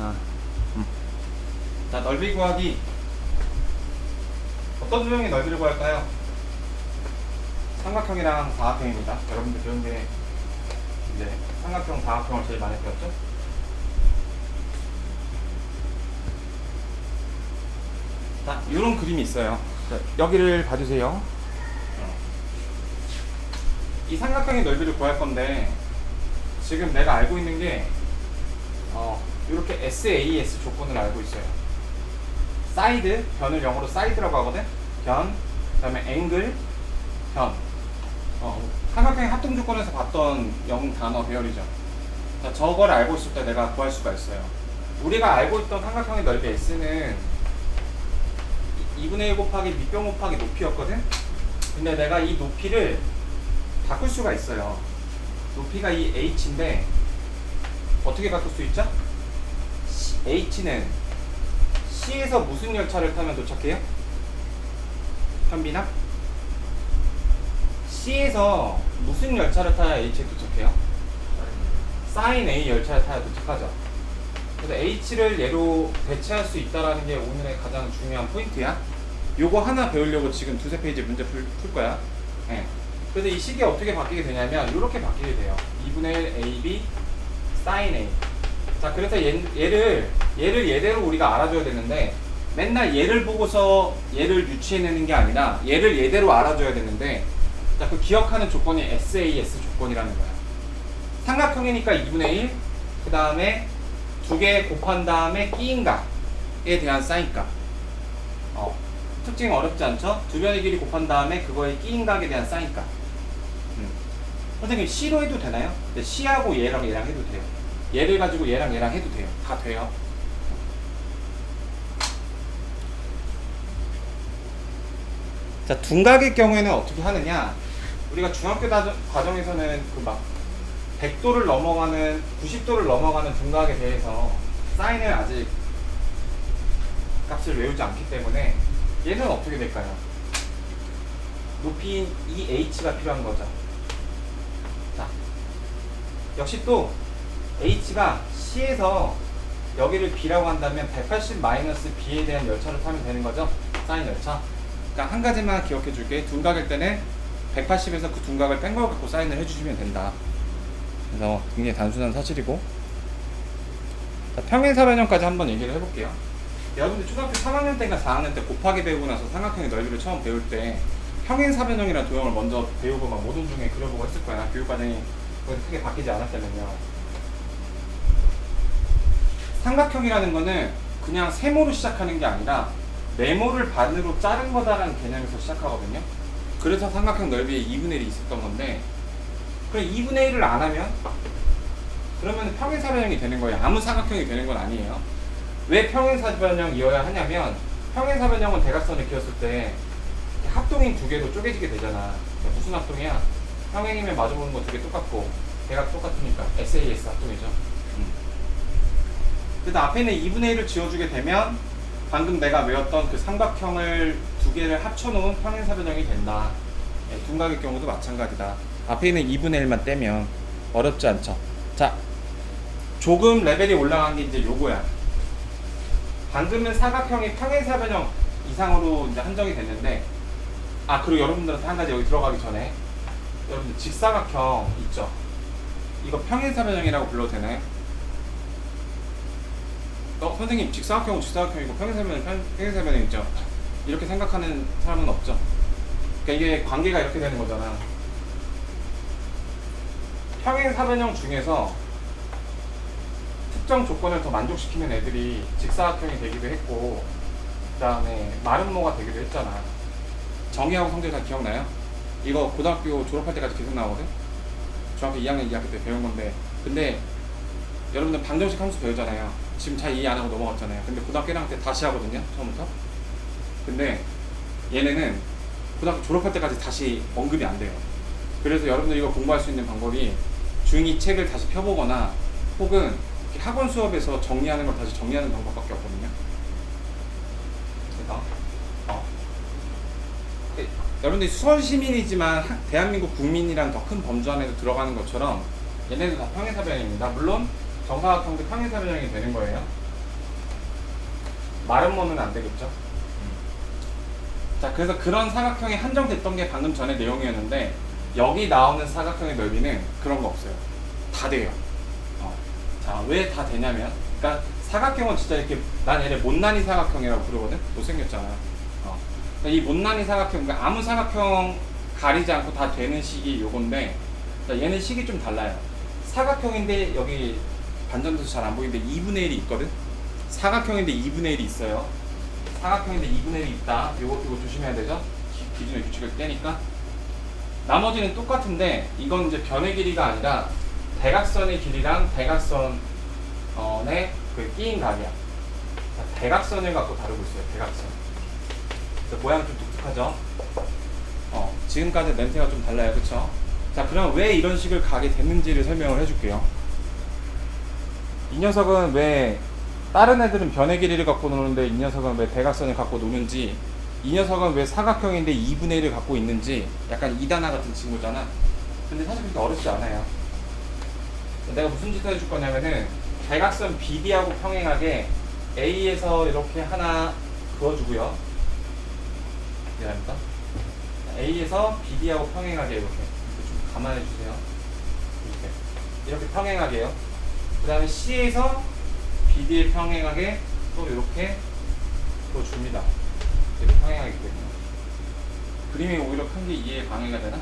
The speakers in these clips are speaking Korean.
아, 자, 넓이 구하기. 어떤 유형의 넓이를 구할까요? 삼각형이랑 사각형입니다. 여러분들 배운 게 이제 삼각형, 사각형을 제일 많이 배웠죠? 자, 이런 그림이 있어요. 자, 여기를 봐주세요. 이 삼각형의 넓이를 구할 건데 지금 내가 알고 있는 게 이렇게 SAS 조건을 알고 있어요. 사이드, 변을 영어로 사이드라고 하거든. 변, 그 다음에 앵글, 변. 삼각형의 합동 조건에서 봤던 영어 단어 배열이죠. 자, 저걸 알고 있을 때 내가 구할 수가 있어요. 우리가 알고 있던 삼각형의 넓이 S는 2분의 1 곱하기 밑변 곱하기 높이였거든. 근데 내가 이 높이를 바꿀 수가 있어요. 높이가 이 h인데 어떻게 바꿀 수 있죠? h는 C에서 무슨 열차를 타면 도착해요? 현빈아? C에서 무슨 열차를 타야 H에 도착해요? sin A 열차를 타야 도착하죠. 그래서 H를 얘로 대체할 수 있다는 게 오늘의 가장 중요한 포인트야. 요거 하나 배우려고 지금 두세 페이지 문제 풀 거야. 네. 그래서 이 식이 어떻게 바뀌게 되냐면 이렇게 바뀌게 돼요. 2분의 1 AB sin A. 자, 그래서 얘를 얘대로 우리가 알아줘야 되는데 맨날 얘를 보고서 얘를 유추해내는 게 아니라 얘를 얘대로 알아줘야 되는데, 자, 그 기억하는 조건이 SAS 조건이라는 거야. 삼각형이니까 2분의 1, 그 다음에 두 개 곱한 다음에 끼인 값에 대한 사인값. 특징 어렵지 않죠? 두 변의 길이 곱한 다음에 그거의 끼인 값에 대한 사인값. 선생님 C로 해도 되나요? 네, C하고 얘랑 해도 돼요. 얘를 가지고 얘랑 해도 돼요. 다 돼요. 자, 둔각의 경우에는 어떻게 하느냐? 우리가 중학교 과정에서는 그 막 100도를 넘어가는 90도를 넘어가는 둔각에 대해서 사인을 아직 값을 외우지 않기 때문에 얘는 어떻게 될까요? 높이인 이 h가 필요한 거죠. 자, 역시 또 h가 C에서 여기를 b라고 한다면 180-b에 대한 열차를 타면 되는 거죠. 사인 열차. 그러니까 한 가지만 기억해 줄게. 둔각일 때는 180에서 그 둔각을 뺀 걸 갖고 사인을 해주시면 된다. 그래서 굉장히 단순한 사실이고, 자, 평행사변형까지 한번 얘기를 해볼게요. 여러분들 초등학교 3학년 때인가 4학년 때 곱하기 배우고 나서 삼각형의 넓이를 처음 배울 때 평행사변형이라는 도형을 먼저 배우고 막 모든 중에 그려보고 했을 거야. 교육과정이 크게 바뀌지 않았다면요. 삼각형이라는 거는 그냥 세모로 시작하는 게 아니라 네모를 반으로 자른 거다라는 개념에서 시작하거든요. 그래서 삼각형 넓이에 2분의 1이 있었던 건데, 그럼 2분의 1을 안 하면 그러면 평행사변형이 되는 거예요. 아무 삼각형이 되는 건 아니에요. 왜 평행사변형이어야 하냐면 평행사변형은 대각선을 그렸을 때 합동인 두 개도 쪼개지게 되잖아. 무슨 합동이야? 평행이면 마주보는 거 두 개 똑같고 대각 똑같으니까 SAS 합동이죠. 그래서 앞에는 2분의 1을 지워주게 되면 방금 내가 외웠던 그 삼각형을 두 개를 합쳐놓은 평행사변형이 된다. 둔각의 경우도 마찬가지다. 앞에 있는 2분의 1만 떼면 어렵지 않죠. 자, 조금 레벨이 올라간 게 이제 요거야. 방금은 사각형이 평행사변형 이상으로 이제 한정이 됐는데, 그리고 여러분들한테 한 가지 여기 들어가기 전에 여러분들 직사각형 있죠? 이거 평행사변형이라고 불러도 되나요? 선생님 직사각형은 직사각형이고 평행사변형 있죠? 이렇게 생각하는 사람은 없죠? 그러니까 이게 관계가 이렇게 되는 거잖아. 평행사변형 중에서 특정 조건을 더 만족시키는 애들이 직사각형이 되기도 했고, 그 다음에 마름모가 되기도 했잖아. 정의하고 성질 다 기억나요? 이거 고등학교 졸업할 때까지 계속 나오거든? 중학교 2학년 2학기 때 배운 건데, 근데 여러분들 방정식 함수 배우잖아요. 지금 잘 이해 안 하고 넘어갔잖아요. 근데 고등학교 1학년 때 다시 하거든요, 처음부터. 근데 얘네는 고등학교 졸업할 때까지 다시 언급이 안 돼요. 그래서 여러분들 이거 공부할 수 있는 방법이 중2 책을 다시 펴보거나 혹은 학원 수업에서 정리하는 걸 다시 정리하는 방법밖에 없거든요. 그래서 여러분들이 수원시민이지만 대한민국 국민이란 더 큰 범주 안에도 들어가는 것처럼 얘네도 다 평행사변형입니다. 물론 정사각형도 평행사변형이 되는 거예요. 마름모는 안 되겠죠. 자, 그래서 그런 사각형이 한정됐던 게 방금 전에 내용이었는데 여기 나오는 사각형의 넓이는 그런 거 없어요. 다 돼요. 자, 왜 다 되냐면, 그러니까 사각형은 진짜 이렇게, 난 얘를 못난이 사각형이라고 부르거든. 못생겼잖아. 이 못난이 사각형, 그러니까 아무 사각형 가리지 않고 다 되는 식이 요건데, 자, 얘는 식이 좀 달라요. 사각형인데 여기 반전돼서 잘 안 보이는데 2분의 1이 있거든. 사각형인데 2분의 1이 있어요. 사각형인데 2분의 1이 있다. 요거 조심해야 되죠. 기준의 규칙을 깨니까. 나머지는 똑같은데 이건 이제 변의 길이가 아니라 대각선의 길이랑 대각선의 그 끼인 각이야. 자, 대각선을 갖고 다루고 있어요. 대각선. 모양이 좀 독특하죠. 지금까지 멘트가 좀 달라요, 그쵸? 자, 그럼 왜 이런 식을 가게 됐는지를 설명을 해줄게요. 이 녀석은 왜 다른 애들은 변의 길이를 갖고 노는데 이 녀석은 왜 대각선을 갖고 노는지, 이 녀석은 왜 사각형인데 2분의 1을 갖고 있는지, 약간 이단화 같은 친구잖아. 근데 사실 그렇게 어렵지 않아요. 내가 무슨 짓을 해줄 거냐면은 대각선 BD하고 평행하게 A에서 이렇게 하나 그어주고요. 미안합니다. A에서 BD하고 평행하게 이렇게 좀 감안해 주세요. 이렇게 평행하게요. 그 다음에 C에서 BD에 평행하게 또 이렇게 그어줍니다. 이렇게 평행하게 되거든요. 그림이 오히려 큰 게 이해에 방해가 되나?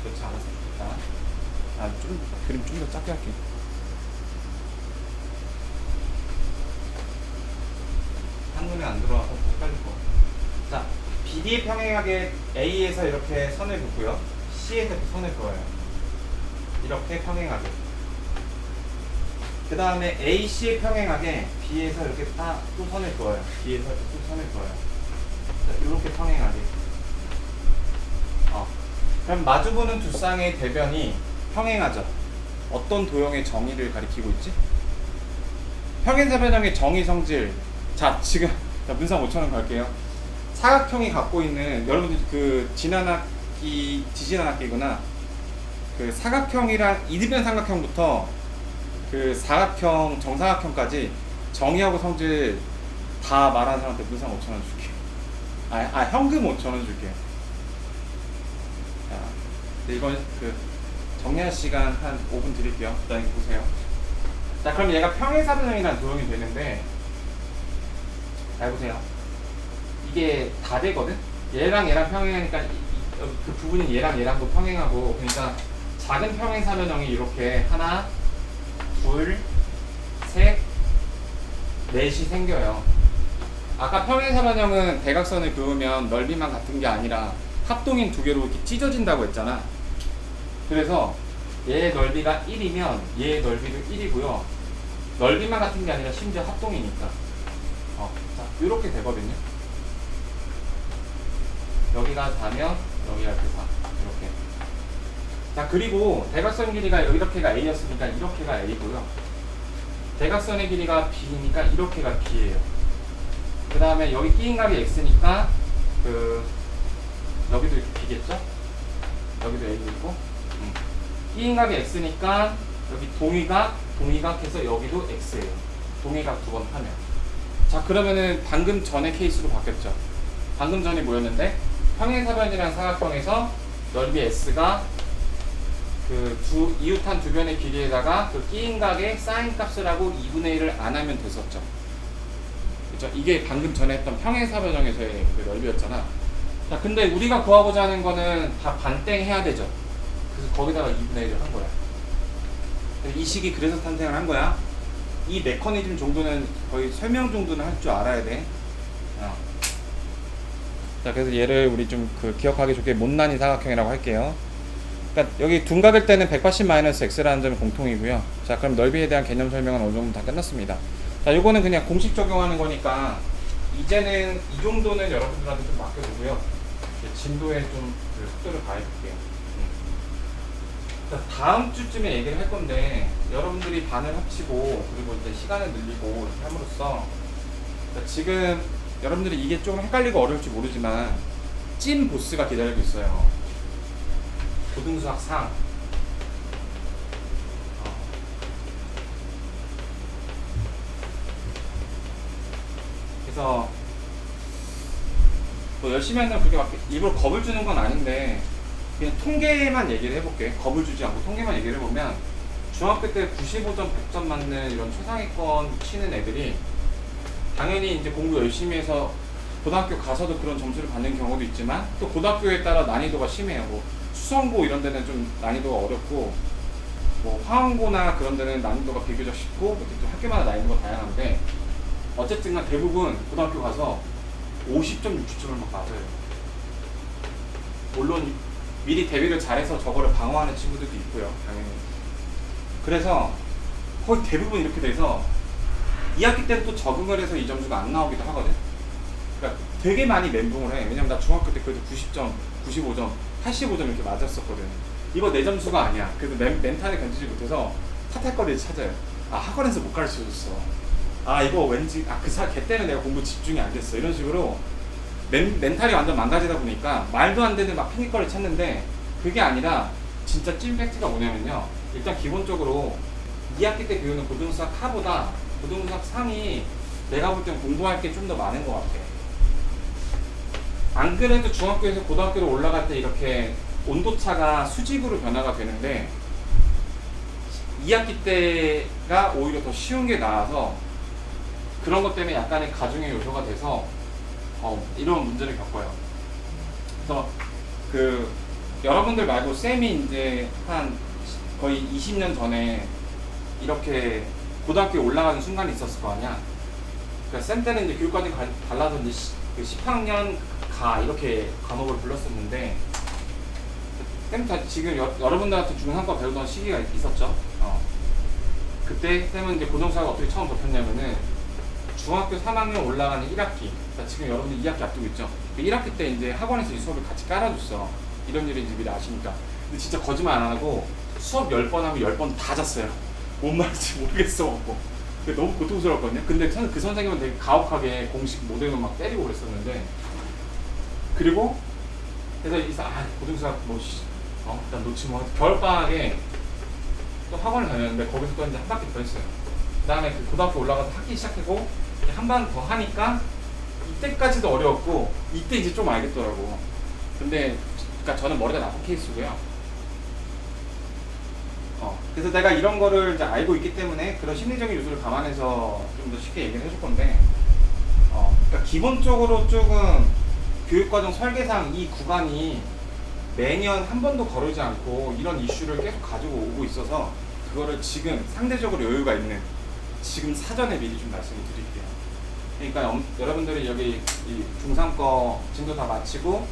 그렇지 않았으면 좋겠다. 그림 좀 더 작게 할게요. 한눈에 안 들어와서 헷갈릴 거. 자, BD에 평행하게 A에서 이렇게 선을 긋고요. C에서 선을 그어요. 이렇게 평행하게. 그 다음에 AC에 평행하게 B에서 이렇게 또 선을 그어요. B에서 또 선을 그어요. 자, 이렇게 평행하게. 그럼 마주보는 두 쌍의 대변이 평행하죠. 어떤 도형의 정의를 가리키고 있지? 평행사변형의 정의 성질. 자, 지금 문상 5,000원 갈게요. 사각형이 갖고 있는, 여러분들 그 지지난 학기구나. 그 사각형이랑 이등변 삼각형부터 그 사각형, 정사각형까지 정의하고 성질 다 말하는 사람한테 문상 5,000원 줄게. 현금 5,000원 줄게. 자, 근데 이건 그 정리할 시간 한 5분 드릴게요. 일단 이거 보세요. 자, 그럼 얘가 평행사변형이라는 도형이 되는데, 잘 보세요. 이게 다 되거든? 얘랑 얘랑 평행하니까 그 부분이 얘랑 얘랑도 평행하고, 그러니까 작은 평행사변형이 이렇게 하나, 둘, 셋, 넷이 생겨요. 아까 평행사변형은 대각선을 그으면 넓이만 같은 게 아니라 합동인 두 개로 이렇게 찢어진다고 했잖아. 그래서 얘의 넓이가 1이면 얘의 넓이도 1이고요. 넓이만 같은 게 아니라 심지어 합동이니까. 자, 이렇게 되거든요. 여기가 4면 여기가 이렇게 4. 이렇게. 자, 그리고 대각선 길이가 이렇게가 A였으니까 이렇게가 A고요. 대각선의 길이가 B니까 이렇게가 B예요. 그 다음에 여기 끼인각이 X니까 여기도 이렇게 B겠죠? 여기도 A도 있고. 끼인각이 X니까 여기 동의각해서 여기도 X예요. 동의각 두 번 하면. 자, 그러면은 방금 전의 케이스로 바뀌었죠. 방금 전이 뭐였는데, 평행사변이라는 사각형에서 넓이 S가 그 이웃한 두 변의 길이에다가 그 끼인각의 사인 값을 하고 2분의 1을 안 하면 됐었죠. 그렇죠? 이게 방금 전에 했던 평행사변형에서의 그 넓이였잖아. 자, 근데 우리가 구하고자 하는 거는 다 반땡 해야 되죠. 그래서 거기다가 2분의 1을 한 거야. 이 식이 그래서 탄생을 한 거야. 이 메커니즘 정도는 거의 설명 정도는 할 줄 알아야 돼. 자, 그래서 얘를 우리 좀 기억하기 좋게 못난이 사각형이라고 할게요. 그러니까 여기 둔각일 때는 180-x라는 점이 공통이고요. 자, 그럼 넓이에 대한 개념 설명은 어느 정도 다 끝났습니다. 자, 요거는 그냥 공식 적용하는 거니까 이제는 이 정도는 여러분들한테 좀 맡겨두고요. 진도에 좀 속도를 가해볼게요. 자, 다음 주쯤에 얘기를 할 건데, 여러분들이 반을 합치고 그리고 이제 시간을 늘리고 이렇게 함으로써, 지금 여러분들이 이게 좀 헷갈리고 어려울지 모르지만 찐 보스가 기다리고 있어요. 고등수학 상. 그래서 뭐 열심히 한다면 그렇게 막 일부러 겁을 주는 건 아닌데 그냥 통계만 얘기를 해볼게. 겁을 주지 않고 통계만 얘기를 해보면 중학교 때 95점, 100점 맞는 이런 최상위권 치는 애들이 당연히 이제 공부 열심히 해서 고등학교 가서도 그런 점수를 받는 경우도 있지만 또 고등학교에 따라 난이도가 심해요. 뭐 수성고 이런 데는 좀 난이도가 어렵고 뭐 화원고나 그런 데는 난이도가 비교적 쉽고 또 학교마다 난이도가 다양한데 어쨌든 간 대부분 고등학교 가서 50점, 60점을 막 맞아요. 물론 미리 대비를 잘해서 저거를 방어하는 친구들도 있고요, 당연히. 그래서 거의 대부분 이렇게 돼서 2학기 때는 또 적응을 해서 이 점수가 안 나오기도 하거든. 그러니까 되게 많이 멘붕을 해. 왜냐면 나 중학교 때 그래도 90점, 95점, 85점 이렇게 맞았었거든. 이거 내 점수가 아니야. 그래서 멘탈을 견디지 못해서 탓할거리를 찾아요. 아, 학원에서 못 가르쳐줬어. 아, 이거 왠지 걔 때문에 내가 공부 집중이 안 됐어. 이런 식으로 멘탈이 완전 망가지다 보니까 말도 안 되는 막 피니거리를 찾는데 그게 아니라 진짜 찐 팩트가 뭐냐면요. 일단 기본적으로 2학기 때 배우는 고등수학 하보다 고등수학 상이 내가 볼 땐 공부할 게 좀 더 많은 것 같아. 안 그래도 중학교에서 고등학교로 올라갈 때 이렇게 온도차가 수직으로 변화가 되는데 2학기 때가 오히려 더 쉬운 게 나아서 그런 것 때문에 약간의 가중의 요소가 돼서 이런 문제를 겪어요. 그래서 여러분들 말고 쌤이 이제 한 거의 20년 전에 이렇게 고등학교에 올라가는 순간이 있었을 거 아니야. 그러니까 쌤 때는 이제 교육과정이 달라서 이제 10학년 이렇게 과목을 불렀었는데 쌤 지금 여러분들한테 중상과 배우던 시기가 있었죠. 그때 쌤은 이제 고등수학을 어떻게 처음 접했냐면은 중학교 3학년 올라가는 1학기, 그러니까 지금 여러분들 2학기 앞두고 있죠. 1학기 때 이제 학원에서 이 수업을 같이 깔아줬어. 이런 일이 이제 미리 아시니까. 근데 진짜 거짓말 안 하고 수업 10번 하면 10번 다 잤어요. 뭔 말인지 모르겠어 갖고. 너무 고통스러웠거든요. 근데 그 선생님은 되게 가혹하게 공식 모델만 막 때리고 그랬었는데, 그리고 그래서 고등수학 일단 놓지 뭐. 겨울방학에 또 학원을 다녔는데 거기서 또 이제 한 바퀴 더 했어요. 그 다음에 고등학교 올라가서 학기 시작하고 한 번 더 하니까 이때까지도 어려웠고 이때 이제 좀 알겠더라고. 근데 그러니까 저는 머리가 나쁜 케이스고요. 그래서 내가 이런 거를 이제 알고 있기 때문에 그런 심리적인 요소를 감안해서 좀 더 쉽게 얘기를 해줄 건데, 그러니까 기본적으로 조금 교육과정 설계상 이 구간이 매년 한 번도 거르지 않고 이런 이슈를 계속 가지고 오고 있어서 그거를 지금 상대적으로 여유가 있는 지금 사전에 미리 좀 말씀을 드릴게요. 그러니까 여러분들이 여기 이 중3 거 진도 다 마치고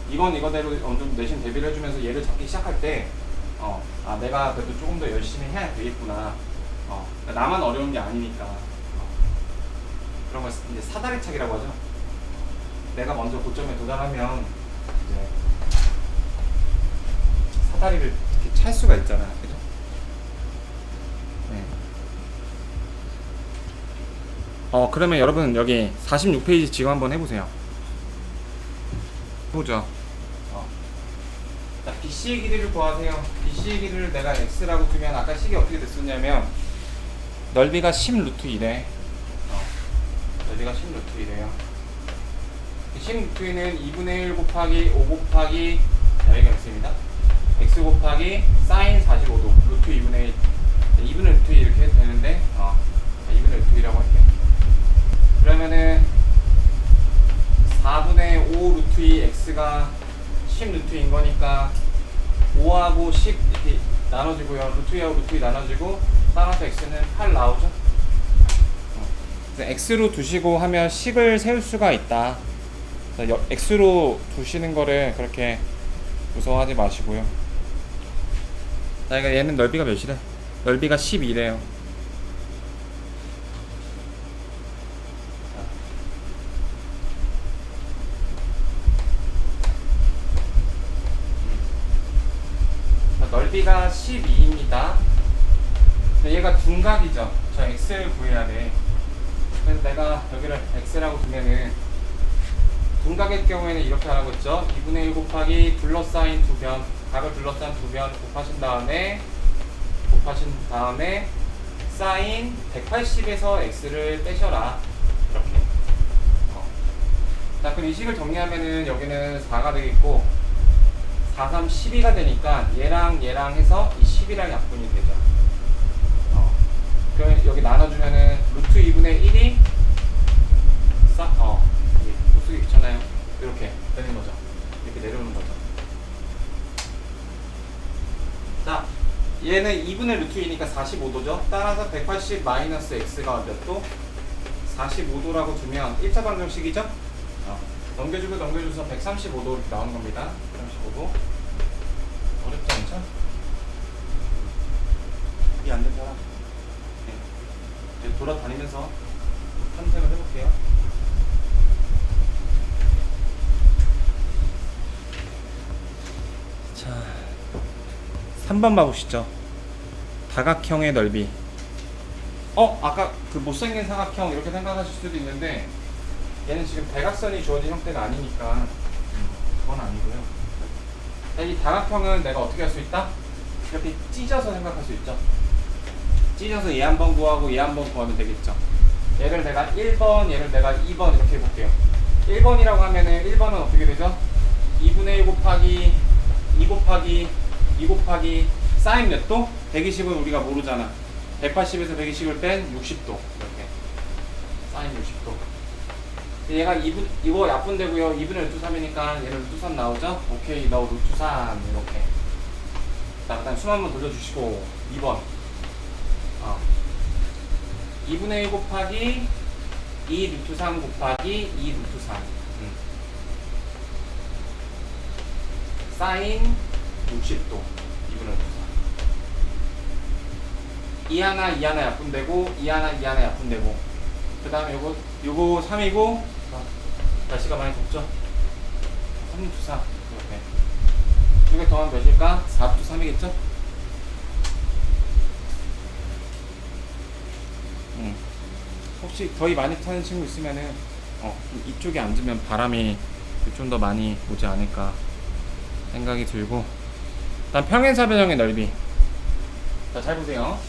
이거대로 어느 정도 내신 대비를 해주면서 얘를 잡기 시작할 때 내가 그래도 조금 더 열심히 해야 되겠구나. 나만 어려운 게 아니니까. 그런 걸 이제 사다리 차기라고 하죠. 내가 먼저 고점에 도달하면 이제 사다리를 이렇게 찰 수가 있잖아. 그죠? 네. 그러면 여러분 여기 46페이지 지금 한번 해보세요. 보죠. 자, BC의 길이를 구하세요. BC의 길이를 내가 X라고 두면 아까 식이 어떻게 됐었냐면 넓이가 10루트1에 넓이가 10루트1이에요. 10루트1은 2분의 1 곱하기 5 곱하기 여기가 X입니다. X 곱하기 사인 45도 루트 2분의 1 2분의 루트 2 이렇게 해도 되는데 2분의 루트 2라고 할게. 그러면은 4분의 5 루트 2 X가 10 루트인 거니까 5하고 10 이렇게 나눠지고요. 루트 2하고 루트 2 나눠지고 따라서 X는 8 나오죠. X로 두시고 하면 식을 세울 수가 있다. X로 두시는 거를 그렇게 무서워하지 마시고요. 그러니까 얘는 넓이가 몇이래? 넓이가 12래요. 넓이가 12입니다. 얘가 둔각이죠. 저 X를 구해야 돼. 그래서 내가 여기를 X라고 두면은 둔각일 경우에는 이렇게 하라고 했죠. 2분의 1 곱하기 둘러싸인 두 변, 각을 둘러싼 두 변 곱하신 다음에 사인 180에서 X를 빼셔라. 이렇게. 자, 그럼 이 식을 정리하면은 여기는 4가 되겠고 4, 3, 12가 되니까 얘랑 해서 이 10이랑 약분이 되죠. 그럼 여기 나눠주면은 루트 2분의 1이 이게 못 쓰기 귀찮아요. 이렇게 되는 거죠. 이렇게 내려오는 거죠. 자, 얘는 2분의 루트 2니까 45도죠. 따라서 180 마이너스 x가 몇 도? 45도라고 두면 1차 방정식이죠? 넘겨주고 넘겨줘서 135도 이렇게 나오는 겁니다. 135도. 어렵지 않죠? 이해 안 된 사람? 네. 이제 돌아다니면서 탐색을 해볼게요. 자, 3번 봐보시죠. 다각형의 넓이. 아까 그 못생긴 사각형 이렇게 생각하실 수도 있는데 얘는 지금 대각선이 주어진 형태가 아니니까 그건 아니고요. 이 다각형은 내가 어떻게 할 수 있다? 이렇게 찢어서 생각할 수 있죠. 찢어서 얘 한 번 구하고 얘 한 번 구하면 되겠죠. 얘를 내가 1번, 얘를 내가 2번 이렇게 해볼게요. 1번이라고 하면은 1번은 어떻게 되죠? 2분의 1 곱하기 2 곱하기 2 곱하기 사인 몇 도? 120은 우리가 모르잖아. 180에서 120을 뺀 60도 이렇게 사인 60도. 얘가 2분, 이거 약분되고요. 2분의 루트 3이니까 얘는 루트 3 나오죠? 오케이, 너 루트 3 이렇게. 자, 그다음 숨 한번 돌려주시고 2번 2분의 1 곱하기 2 루트 3 곱하기 2 루트 3 사인 60도 2분의 루트 3 이 하나 약분되고 이 하나 약분되고 그 다음에 요거 3이고 날씨가 많이 덥죠? 3 루트 3 이렇게 두 개 더하면 몇일까? 4 루트 3이겠죠? 혹시 더위 많이 타는 친구 있으면은 이쪽에 앉으면 바람이 좀 더 많이 오지 않을까 생각이 들고. 일단 평행사변형의 넓이. 자, 잘 보세요.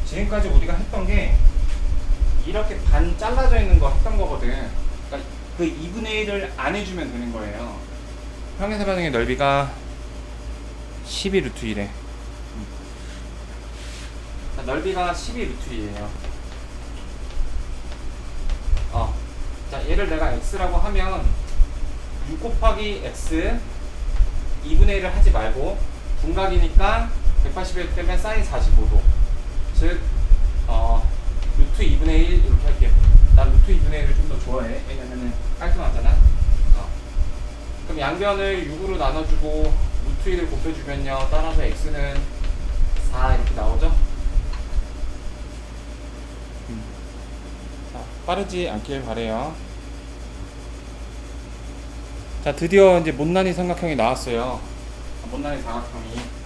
지금까지 우리가 했던 게 이렇게 반 잘라져 있는 거 했던 거거든. 그러니까 그 2분의 1을 안 해주면 되는 거예요. 평행사변형의 넓이가 12 루트 1에 넓이가 12 루트 1이에요. 자, 얘를 내가 x라고 하면 6 곱하기 x 2분의 1을 하지 말고 분각이니까 180일 때문에 사인 45도 즉 루트 2분의 1 이렇게 할게요. 난 루트 2분의 1을 좀 더 좋아해. 왜냐면은 깔끔하잖아. 그럼 양변을 6으로 나눠주고 루트 1을 곱해주면요. 따라서 x는 4 이렇게 나오죠? 자, 빠르지 않길 바래요. 자, 드디어 이제 못난이 삼각형이 나왔어요. 못난이 삼각형이.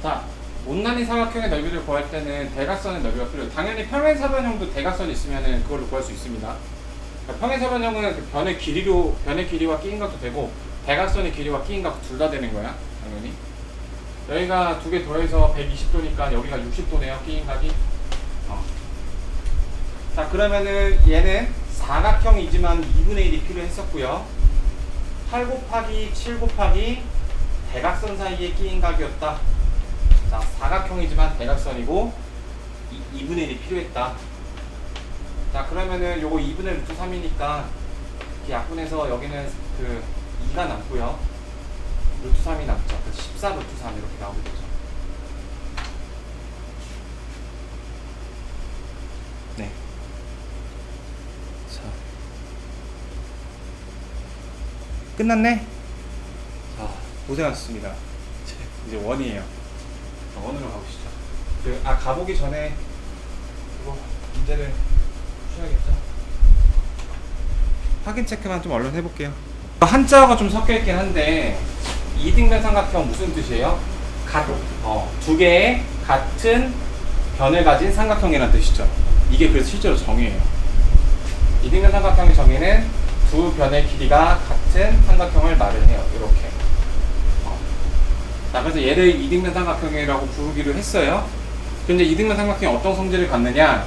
자, 못난이 삼각형의 넓이를 구할 때는 대각선의 넓이가 필요해요. 당연히 평행사변형도 대각선이 있으면 그걸로 구할 수 있습니다. 그러니까 평행사변형은 그 변의 길이와 끼인각도 되고 대각선의 길이와 끼인각 둘 다 되는 거야. 당연히. 여기가 두 개 더해서 120도니까 여기가 60도네요. 끼인각이. 자, 그러면은 얘는 사각형이지만 2분의 1이 필요했었고요. 8 곱하기 7 곱하기 대각선 사이의 끼인각이었다. 자, 사각형이지만 대각선이고 2분의 1이 필요했다. 자, 그러면은 요거 2분의 루트 3이니까 이렇게 약분해서 여기는 그 2가 남고요. 루트 3이 남죠. 14 루트 3 이렇게 나오게 되죠. 네. 자, 끝났네? 자, 고생하셨습니다. 이제 원이에요. 원으로 가보시죠. 가보기 전에 이거 문제를 푸셔야겠죠. 확인 체크만 좀 얼른 해볼게요. 한자어가 좀 섞여있긴 한데 이등변 삼각형 무슨 뜻이에요? 두 개의 같은 변을 가진 삼각형이라는 뜻이죠. 이게 그래서 실제로 정의예요. 이등변 삼각형의 정의는 두 변의 길이가 같은 삼각형을 말을 해요. 이렇게. 자, 그래서 얘를 이등변 삼각형이라고 부르기로 했어요. 근데 이등변 삼각형이 어떤 성질을 갖느냐?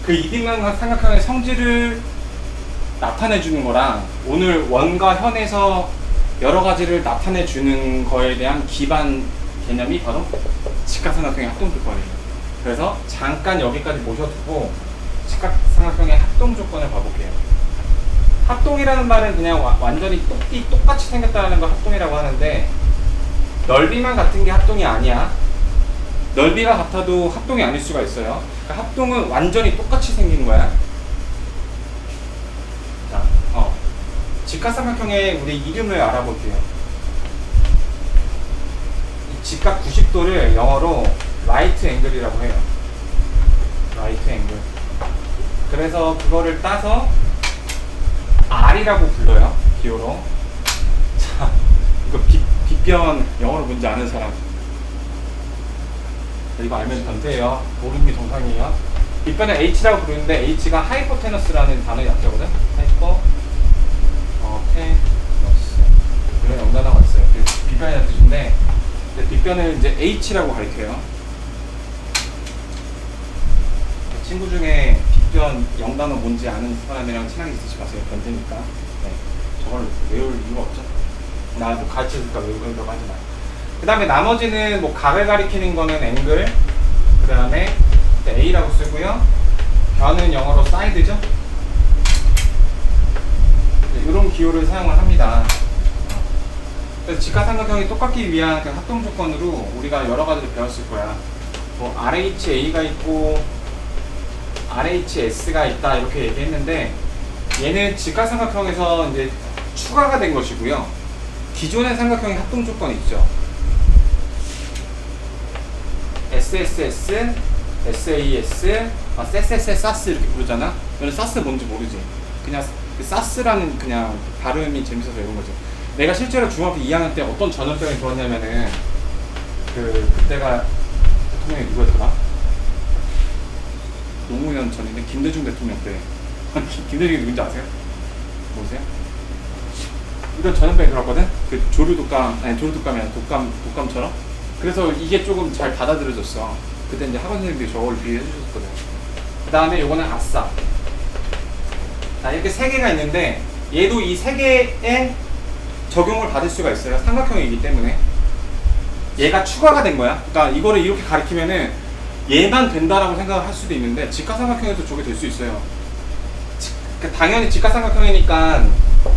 그 이등변 삼각형의 성질을 나타내 주는 거랑 오늘 원과 현에서 여러 가지를 나타내 주는 거에 대한 기반 개념이 바로 직각삼각형의 합동조건이에요. 그래서 잠깐 여기까지 모셔두고 직각삼각형의 합동조건을 봐볼게요. 합동이라는 말은 그냥 완전히 똑같이 생겼다는 걸 합동이라고 하는데, 넓이만 같은 게 합동이 아니야. 넓이가 같아도 합동이 아닐 수가 있어요. 그러니까 합동은 완전히 똑같이 생긴 거야. 자, 직각삼각형의 우리 이름을 알아볼게요. 이 직각 90도를 영어로 라이트 앵글이라고 해요. 라이트 앵글. 그래서 그거를 따서 R이라고 불러요. 기호로. 자, 이거 빗변 영어로 뭔지 아는 사람? 이거 알면 변태예요. 모르는 게 정상이에요. 빗변을 H라고 부르는데 H가 하이포테너스라는 단어의 약자거든. 하이포테너스. 이런 영단어가 있어요. 빗변이라는 뜻인데 빗변을 이제 H라고 가리켜요. 친구 중에 빗변 영단어 뭔지 아는 사람이랑 친하게 있으시 마세요. 변태니까. 네. 저걸 외울 이유가 없죠. 나 뭐 가르쳐줄까 외우려고 하지 마요. 그 다음에 나머지는 뭐 각을 가리키는 거는 앵글, 그 다음에 A라고 쓰고요. 변은 영어로 사이드죠. 네, 이런 기호를 사용을 합니다. 그래서 직각삼각형이 똑같기 위한 그 합동 조건으로 우리가 여러 가지를 배웠을 거야. 뭐 RHA가 있고 RHS가 있다 이렇게 얘기했는데, 얘는 직각삼각형에서 이제 추가가 된 것이고요. 기존의 삼각형의 합동 조건이 있죠. SSS, SAS, SAS 이렇게 부르잖아. 너는 사스 뭔지 모르지? 그냥 그 사스라는 그냥 발음이 재밌어서 이런 거지. 내가 실제로 중학교 2학년 때 어떤 전염병이 들었냐면은 그때가 대통령이 누구였더라? 노무현 전인데 김대중 대통령 때. 김대중이 누군지 아세요? 모르세요? 이런 전염병이 들었거든? 그 조류독감, 아니 조류독감이 아니라 독감처럼? 그래서 이게 조금 잘 받아들여졌어. 그때 이제 학원 선생님들이 저걸 비유해 주셨거든. 그 다음에 요거는 아싸. 자, 이렇게 세 개가 있는데, 얘도 이 세 개에 적용을 받을 수가 있어요. 삼각형이기 때문에. 얘가 추가가 된 거야. 그러니까 이거를 이렇게 가리키면은 얘만 된다라고 생각을 할 수도 있는데, 직각삼각형에도 저게 될 수 있어요. 당연히 직각삼각형이니까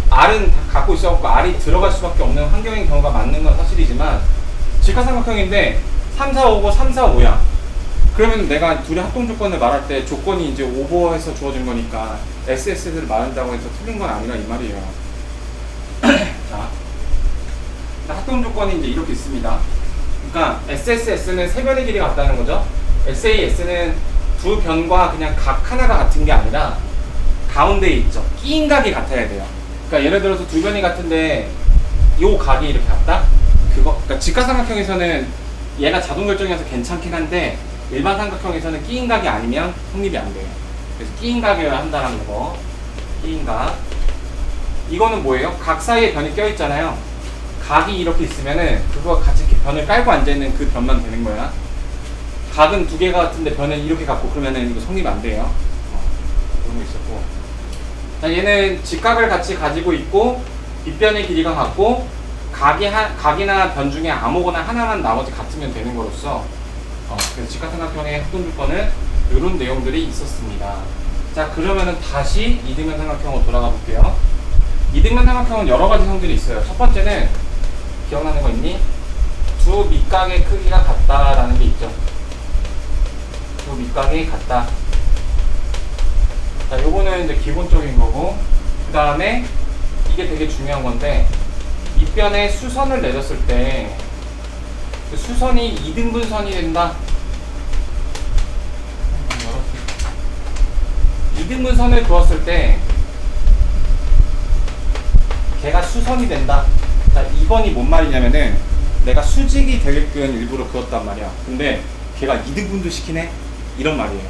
R은 갖고 있어갖고 R이 들어갈 수밖에 없는 환경인 경우가 맞는 건 사실이지만, 직각삼각형인데 3, 4, 5고 3, 4, 5야. 그러면 내가 둘의 합동 조건을 말할 때 조건이 이제 오버해서 주어진 거니까 SS를 말한다고 해서 틀린 건 아니라 이 말이에요. 자, 합동 조건이 이제 이렇게 있습니다. 그러니까 SSS는 세 변의 길이가 같다는 거죠. SAS는 두 변과 그냥 각 하나가 같은 게 아니라 가운데에 있죠. 끼인 각이 같아야 돼요. 그러니까 예를 들어서 두 변이 같은데 요 각이 이렇게 같다? 그러니까 직각삼각형에서는 얘가 자동 결정이어서 괜찮긴 한데, 일반 삼각형에서는 끼인 각이 아니면 성립이 안 돼요. 그래서 끼인 각이어야 한다는 거. 끼인 각. 이거는 뭐예요? 각 사이에 변이 껴있잖아요. 각이 이렇게 있으면은 그거 같이 이렇게 변을 깔고 앉아있는 그 변만 되는 거야. 각은 두 개가 같은데 변은 이렇게 갖고 그러면은 이거 성립 안 돼요. 그런 거 있었고. 자, 얘는 직각을 같이 가지고 있고 빗변의 길이가 같고 각이나 변 중에 아무거나 하나만 나머지 같으면 되는 거로서 그래서 직각삼각형의 합동 조건은 이런 내용들이 있었습니다. 자, 그러면은 다시 이등변 삼각형으로 돌아가 볼게요. 이등변 삼각형은 여러 가지 성질이 있어요. 첫 번째는 기억나는 거 있니? 두 밑각의 크기가 같다라는 게 있죠. 두 밑각이 같다. 자, 요거는 이제 기본적인 거고, 그 다음에 이게 되게 중요한 건데, 밑변에 수선을 내렸을 때 그 수선이 2등분선이 된다. 2등분선을 그었을 때 걔가 수선이 된다. 자, 2번이 뭔 말이냐면은 내가 수직이 되게끔 일부러 그었단 말이야. 근데 걔가 2등분도 시키네? 이런 말이에요.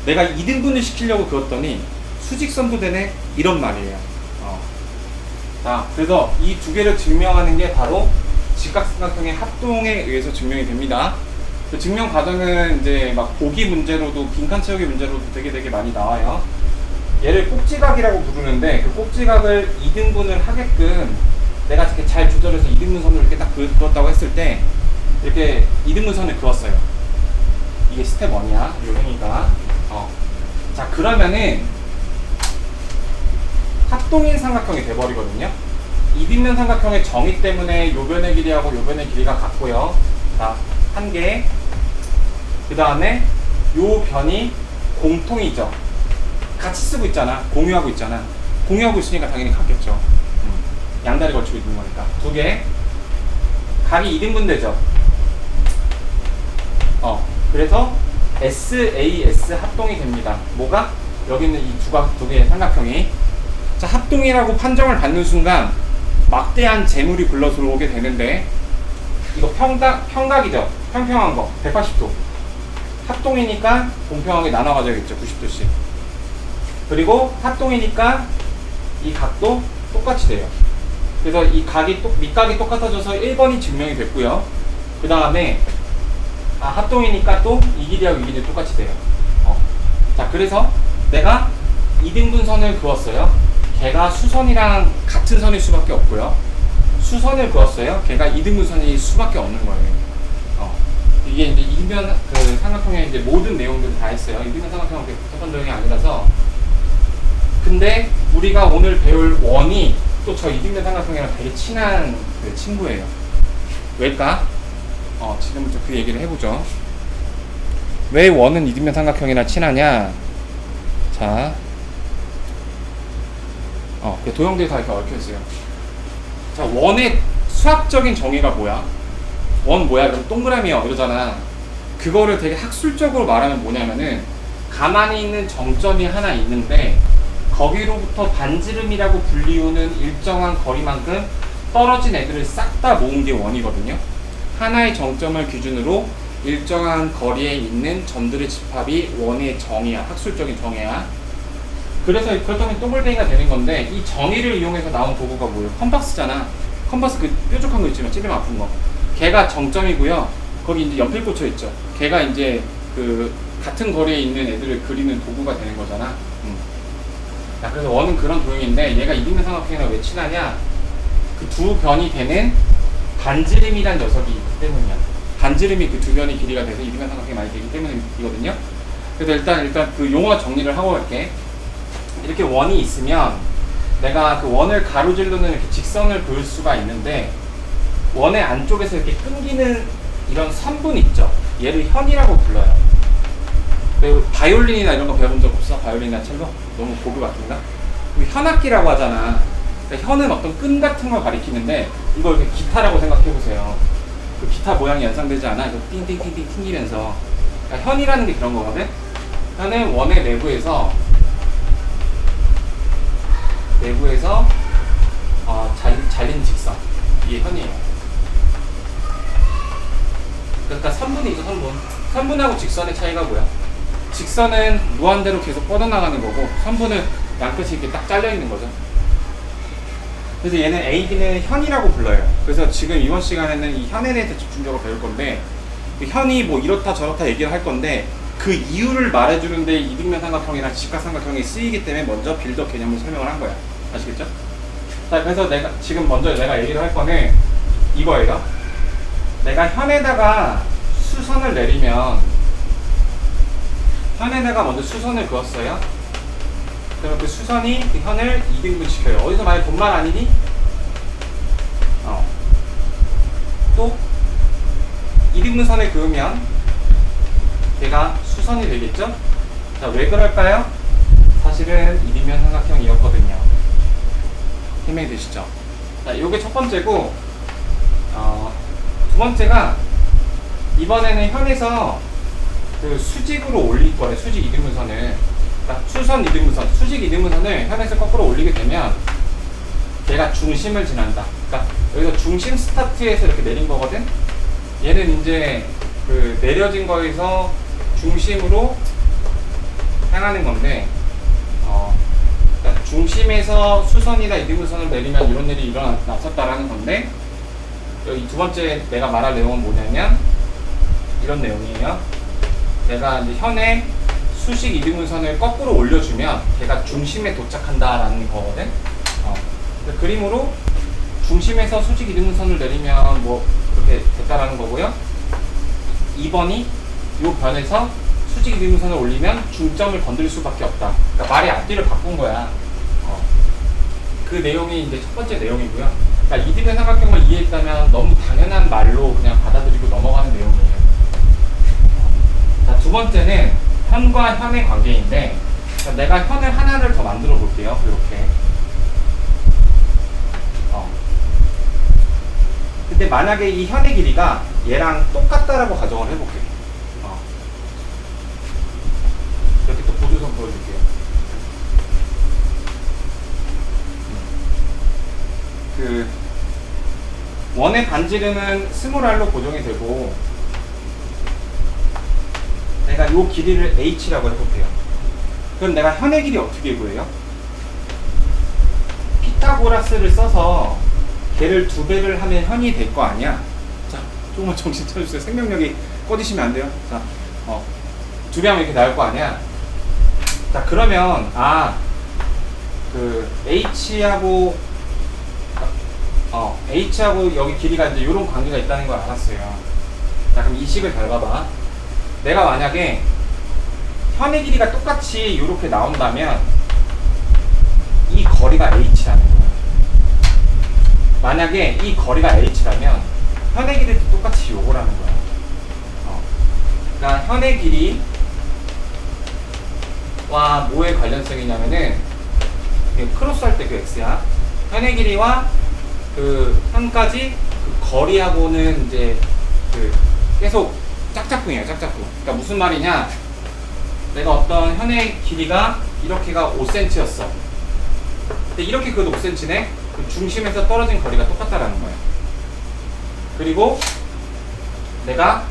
내가 2등분을 시키려고 그었더니 수직선도 되네? 이런 말이에요. 자, 그래서 이 두 개를 증명하는 게 바로 직각삼각형의 합동에 의해서 증명이 됩니다. 그 증명 과정은 이제 막 보기 문제로도, 빈칸 채우기 문제로도 되게 많이 나와요. 얘를 꼭지각이라고 부르는데, 그 꼭지각을 2등분을 하게끔 내가 이렇게 잘 조절해서 2등분선을 이렇게 딱 그었다고 했을 때, 이렇게 2등분선을 그었어요. 이게 스텝 1이야, 요행이가. 자, 그러면은 합동인 삼각형이 돼버리거든요. 이등변 삼각형의 정의 때문에 요 변의 길이하고 요 변의 길이가 같고요. 자, 한 개. 그 다음에 요 변이 공통이죠. 같이 쓰고 있잖아. 공유하고 있잖아. 공유하고 있으니까 당연히 같겠죠. 양다리 걸치고 있는 거니까. 두 개. 각이 2등분 되죠. 그래서 SAS 합동이 됩니다. 뭐가? 여기 있는 이 두 개의 삼각형이. 자, 합동이라고 판정을 받는 순간 막대한 재물이 굴러 들어오게 되는데, 이거 평각이죠. 평평한 거 180도. 합동이니까 공평하게 나눠 가져야겠죠. 90도씩. 그리고 합동이니까 이 각도 똑같이 돼요. 그래서 이 밑각이 똑같아져서 1번이 증명이 됐고요. 그 다음에 합동이니까 또 이 길이하고 이 길이 똑같이 돼요. 자, 그래서 내가 2등분 선을 그었어요. 걔가 수선이랑 같은 선일 수밖에 없고요. 수선을 그었어요. 걔가 2등분 선일 수밖에 없는 거예요. 이게 이제 2등변 그 삼각형의 이제 모든 내용들을 다 했어요. 2등변 삼각형은 그렇게 복잡한 내용이 아니라서. 근데 우리가 오늘 배울 원이 또 저 2등변 삼각형이랑 되게 친한 그 친구예요. 왜일까? 지금부터 그 얘기를 해보죠. 왜 원은 2등변 삼각형이랑 친하냐? 자, 그 도형들이 다 이렇게 얽혀있어요. 자, 원의 수학적인 정의가 뭐야? 원 뭐야? 그럼 동그라미야 이러잖아. 그거를 되게 학술적으로 말하면 뭐냐면은, 가만히 있는 정점이 하나 있는데 거기로부터 반지름이라고 불리우는 일정한 거리만큼 떨어진 애들을 싹 다 모은 게 원이거든요. 하나의 정점을 기준으로 일정한 거리에 있는 점들의 집합이 원의 정의야. 학술적인 정의야. 그래서 그렇다면 동글뱅이가 되는 건데, 이 정의를 이용해서 나온 도구가 뭐예요? 컴파스잖아. 컴파스 그 뾰족한 거 있지만 찔리면 아픈 거. 걔가 정점이고요. 거기 이제 연필 꽂혀 있죠. 걔가 이제 그 같은 거리에 있는 애들을 그리는 도구가 되는 거잖아. 자, 그래서 원은 그런 도형인데, 얘가 2등변 삼각형이랑 왜 친하냐? 그 두 변이 되는 반지름이란 녀석이 있기 때문이야. 반지름이 그 두 변의 길이가 돼서 2등변 삼각형이 많이 되기 때문이거든요. 그래서 일단 그 용어 정리를 하고 갈게. 이렇게 원이 있으면 내가 그 원을 가로질르는 이렇게 직선을 그을 수가 있는데, 원의 안쪽에서 이렇게 끊기는 이런 선분 있죠. 얘를 현이라고 불러요. 그리고 바이올린이나 이런 거 배워본 적 없어? 바이올린이나 첼로? 너무 고급 악기인가? 현악기라고 하잖아. 그러니까 현은 어떤 끈 같은 걸 가리키는데, 이걸 이렇게 기타라고 생각해보세요. 그 기타 모양이 연상되지 않아? 이거 띵띵띵띵 튕기면서. 그러니까 현이라는 게 그런 거거든? 현은 원의 내부에서 잘린 직선, 이게 현이에요. 그러니까 선분이죠. 선분하고 직선의 차이가 뭐야? 직선은 무한대로 계속 뻗어나가는 거고, 선분은 양끝이 이렇게 딱 잘려 있는 거죠. 그래서 얘는 A, B는 현이라고 불러요. 그래서 지금 이번 시간에는 이 현에 대해서 집중적으로 배울 건데, 그 현이 뭐 이렇다 저렇다 얘기를 할 건데, 그 이유를 말해주는데 이등변 삼각형이나 직각삼각형이 쓰이기 때문에 먼저 빌드업 개념을 설명을 한 거야. 아시겠죠? 자, 그래서 지금 먼저 내가 얘기를 할 거는 이거예요. 내가 현에다가 수선을 내리면, 현에다가 먼저 수선을 그었어요. 그러면 그 수선이 그 현을 2등분 시켜요. 어디서 만약 돈만 아니니? 또 2등분 선을 그으면 걔가 수선이 되겠죠? 자, 왜 그럴까요? 사실은 2등변 삼각형이었거든요. 설명이 되시죠? 자, 요게 첫 번째고, 두 번째가 이번에는 현에서 그 수직으로 올릴 거예요. 수직 2등분선을. 그러니까 수선 2등분선, 수직 2등분선을 현에서 거꾸로 올리게 되면 걔가 중심을 지난다. 그러니까 여기서 중심 스타트에서 이렇게 내린 거거든. 얘는 이제 그 내려진 거에서 중심으로 향하는 건데, 그러니까 중심에서 수선이나 이등분선을 내리면 이런 일이 일어났었다라는 건데, 여기 두 번째 내가 말할 내용은 뭐냐면 이런 내용이에요. 내가 이제 현에 수직 이등분선을 거꾸로 올려주면 걔가 중심에 도착한다라는 거거든. 그림으로 중심에서 수직 이등분선을 내리면 뭐 그렇게 됐다라는 거고요. 2번이 이 변에서 수직 이등분선을 올리면 중점을 건드릴 수밖에 없다. 그러니까 말의 앞뒤를 바꾼 거야. 그 내용이 이제 첫 번째 내용이고요. 그러니까 이등변 삼각형을 이해했다면 너무 당연한 말로 그냥 받아들이고 넘어가는 내용이에요. 자, 두 번째는 현과 현의 관계인데, 내가 현을 하나를 더 만들어 볼게요. 이렇게. 근데 만약에 이 현의 길이가 얘랑 똑같다라고 가정을 해볼게요. 이렇게 또 보조선 보여줄게요. 그 원의 반지름은 스몰 r로 고정이 되고, 내가 이 길이를 h라고 해볼게요. 그럼 내가 현의 길이 어떻게 구해요? 피타고라스를 써서 걔를 2배를 하면 현이 될 거 아니야? 자, 조금만 정신 차려주세요. 생명력이 꺼지시면 안 돼요. 자, 2배 하면 이렇게 나올 거 아니야? 자, 그러면, h하고, h하고 여기 길이가 이제 이런 관계가 있다는 걸 알았어요. 자, 그럼 이 식을 잘 봐봐. 내가 만약에 현의 길이가 똑같이 이렇게 나온다면 이 거리가 h라는 거야. 만약에 이 거리가 h라면 현의 길이도 똑같이 요거라는 거야. 그러니까 현의 길이와 뭐의 관련성이냐면은 크로스 할 때 그 x야. 현의 길이와 그 현까지 그 거리하고는 이제 그 계속 짝짝꿍이에요. 짝짝꿍. 그러니까 무슨 말이냐? 내가 어떤 현의 길이가 이렇게가 5cm였어. 근데 이렇게 그어도 5cm네. 그 중심에서 떨어진 거리가 똑같다라는 거야. 그리고 내가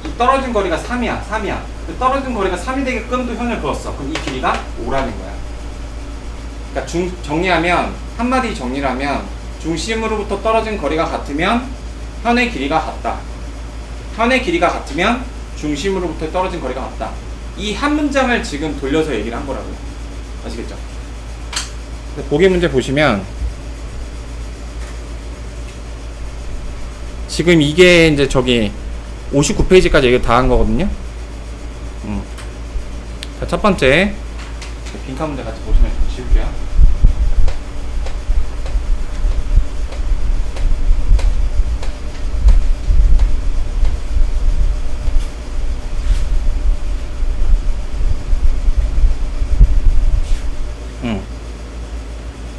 이 떨어진 거리가 3이야. 그 떨어진 거리가 3이 되게끔 또 현을 그었어. 그럼 이 길이가 5라는 거야. 그러니까 정리하면, 한마디 정리를 하면, 중심으로부터 떨어진 거리가 같으면 현의 길이가 같다. 현의 길이가 같으면 중심으로부터 떨어진 거리가 같다. 이 한 문장을 지금 돌려서 얘기를 한 거라고요. 아시겠죠? 보기 문제 보시면 지금 이게 이제 저기 59페이지까지 얘기 다 한 거거든요. 자, 첫 번째 빈칸 문제 같이 보시면 좀 지울게요.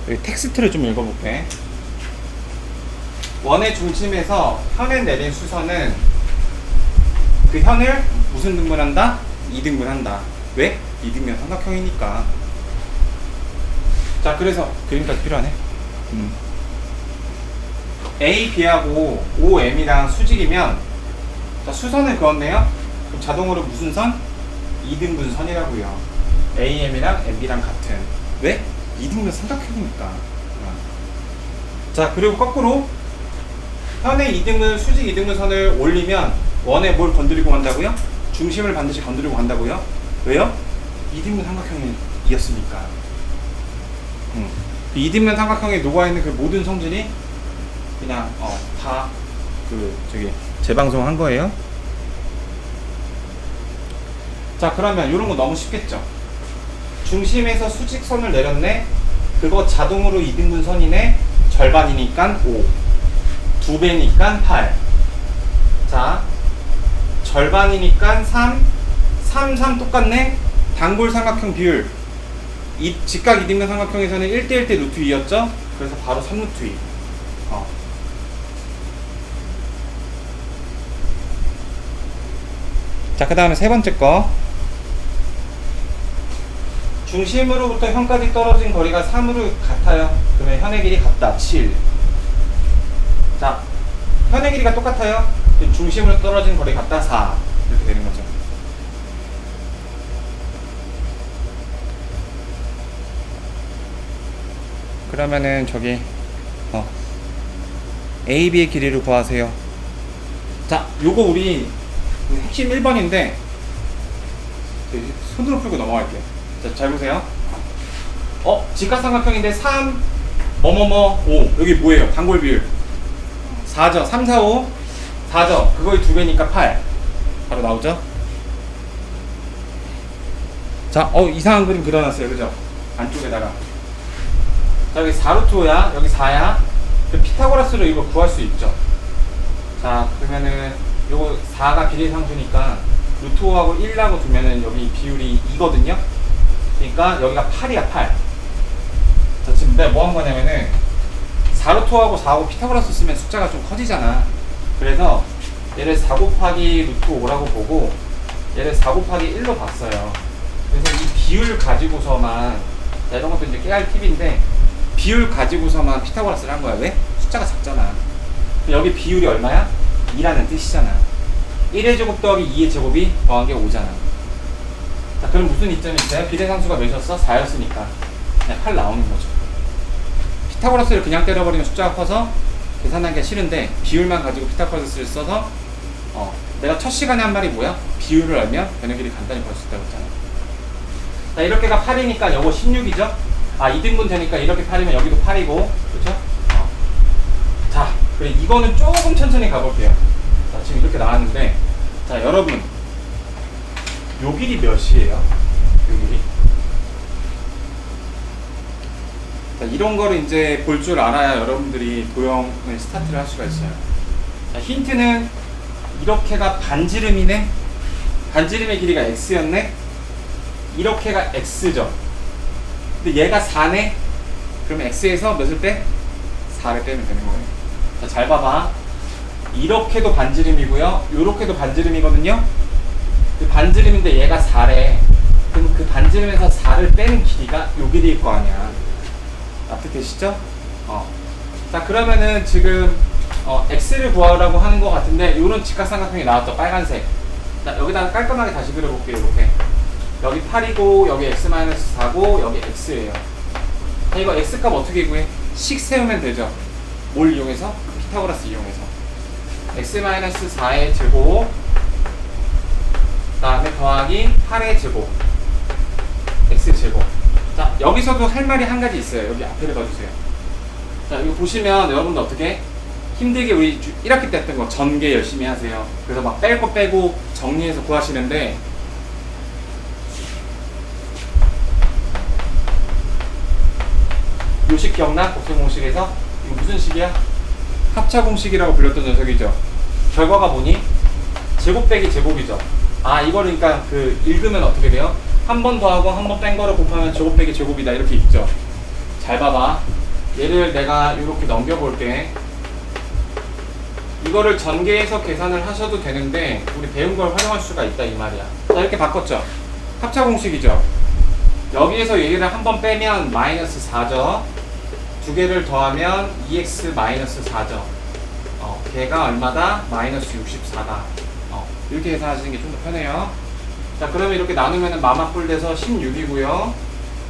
여기 텍스트를 좀 읽어볼게. 원의 중심에서 현에 내린 수선은 그 현을 무슨 등분한다? 2등분한다. 왜? 2등면 삼각형이니까. 자, 그래서 그림까지 필요하네. A, B하고 OM이랑 수직이면, 자, 수선을 그었네요. 그럼 자동으로 무슨 선? 2등분 선이라고요. AM이랑 MB랑 같은. 왜? 2등분 삼각형이니까. 자, 그리고 거꾸로 현의 2등분, 수직 2등분 선을 올리면 원에 뭘 건드리고 간다고요? 중심을 반드시 건드리고 간다고요? 왜요? 2등분 삼각형이었으니까. 2등분 삼각형에 녹아있는 그 모든 성질이 그냥 다 재방송한 거예요. 자, 그러면 이런 거 너무 쉽겠죠? 중심에서 수직선을 내렸네. 그거 자동으로 2등분 선이네. 절반이니까 5, 2배니까 8. 자, 절반이니까 3, 3 똑같네. 단골 삼각형 비율. 이 직각 2등분 삼각형에서는 1대1 대 루트 2였죠? 그래서 바로 3루트 2. 자, 그 다음에 세 번째 거. 중심으로부터 현까지 떨어진 거리가 3으로 같아요. 그러면 현의 길이 같다. 7. 자, 현의 길이가 똑같아요. 중심으로 떨어진 거리 같다. 4. 이렇게 되는 거죠. 그러면은 저기 AB의 길이를 구하세요. 자, 요거 우리 핵심 1번인데 손으로 풀고 넘어갈게요. 자, 잘 보세요. 직각삼각형인데 3 뭐뭐뭐 5 여기 뭐예요? 단골 비율 4죠. 3, 4, 5 4죠. 그거의 2배니까 8 바로 나오죠. 자, 이상한 그림 그려놨어요. 그죠? 안쪽에다가 자, 여기 4루트 5야 여기 4야. 그 피타고라스로 이거 구할 수 있죠. 자, 그러면은 요거 4가 비례상수니까 루트 5하고 1하고 두면은 여기 비율이 2거든요. 그러니까 여기가 8이야 8. 자, 지금 내가 뭐 한 거냐면은 4루트 5하고 4하고 피타고라스 쓰면 숫자가 좀 커지잖아. 그래서 얘를 4 곱하기 루트 5라고 보고 얘를 4 곱하기 1로 봤어요. 그래서 이 비율 가지고서만, 자, 이런 것도 이제 깨알 팁인데 비율 가지고서만 피타고라스를 한 거야. 왜? 숫자가 작잖아. 여기 비율이 얼마야? 2라는 뜻이잖아. 1의 제곱 더하기 2의 제곱이 더한 게 5잖아. 자, 그럼 무슨 이점이 있어요? 비례상수가 몇이었어? 4였으니까 그냥 8 나오는 거죠. 피타고라스를 그냥 때려버리면 숫자가 커서 계산하기가 싫은데 비율만 가지고 피타고라스를 써서 내가 첫 시간에 한 말이 뭐야? 비율을 알면 변의 길이 간단히 구할 수 있다고 했잖아. 자, 이렇게가 8이니까 요거 16이죠? 2등분 되니까 이렇게 8이면 여기도 8이고, 그렇죠? 자, 그래 이거는 조금 천천히 가볼게요. 자, 지금 이렇게 나왔는데, 자, 여러분 요 길이 몇이에요? 요 길이? 자, 이런 거를 이제 볼 줄 알아야 여러분들이 도형을 스타트를 할 수가 있어요. 자, 힌트는 이렇게가 반지름이네? 반지름의 길이가 x였네? 이렇게가 x죠. 근데 얘가 4네? 그럼 x에서 몇을 빼? 4를 빼면 되는 거예요. 자, 잘 봐봐. 이렇게도 반지름이고요. 요렇게도 반지름이거든요. 그 반지름인데 얘가 4래. 그럼 그 반지름에서 4를 빼는 길이가 요 길이일 거 아니야. 납득되시죠? 자, 그러면은 지금 x를 구하라고 하는 것 같은데 요런 직각삼각형이 나왔죠. 빨간색. 자, 여기다가 깔끔하게 다시 그려볼게요. 이렇게 여기 8이고 여기 x-4고 여기 x예요. 자, 이거 x값 어떻게 구해? 식 세우면 되죠. 뭘 이용해서? 피타고라스 이용해서 x-4의 제곱 그 다음에 더하기 8의 제곱 x제곱. 자, 여기서도 할 말이 한 가지 있어요. 여기 앞에를 봐주세요. 자, 이거 보시면 여러분들 어떻게 힘들게 우리 1학기 때 했던 거 전개 열심히 하세요. 그래서 막 뺄 거 빼고 정리해서 구하시는데 요식 기억나? 곱셈 공식에서 이거 무슨 식이야? 합차 공식이라고 불렸던 녀석이죠. 결과가 뭐니? 제곱 빼기 제곱이죠. 이거를 그러니까 읽으면 어떻게 돼요? 한 번 더하고 한 번 뺀 거를 곱하면 제곱 빼기 제곱이다 이렇게 읽죠. 잘 봐봐. 얘를 내가 이렇게 넘겨볼게. 이거를 전개해서 계산을 하셔도 되는데 우리 배운 걸 활용할 수가 있다 이 말이야. 자, 이렇게 바꿨죠. 합차 공식이죠. 여기에서 얘를 한 번 빼면 마이너스 4죠. 두 개를 더하면 2x 마이너스 4죠. 걔가 얼마다? 마이너스 64다. 이렇게 계산하시는 게 좀 더 편해요. 자, 그러면 이렇게 나누면 마마뿔 돼서 16이고요.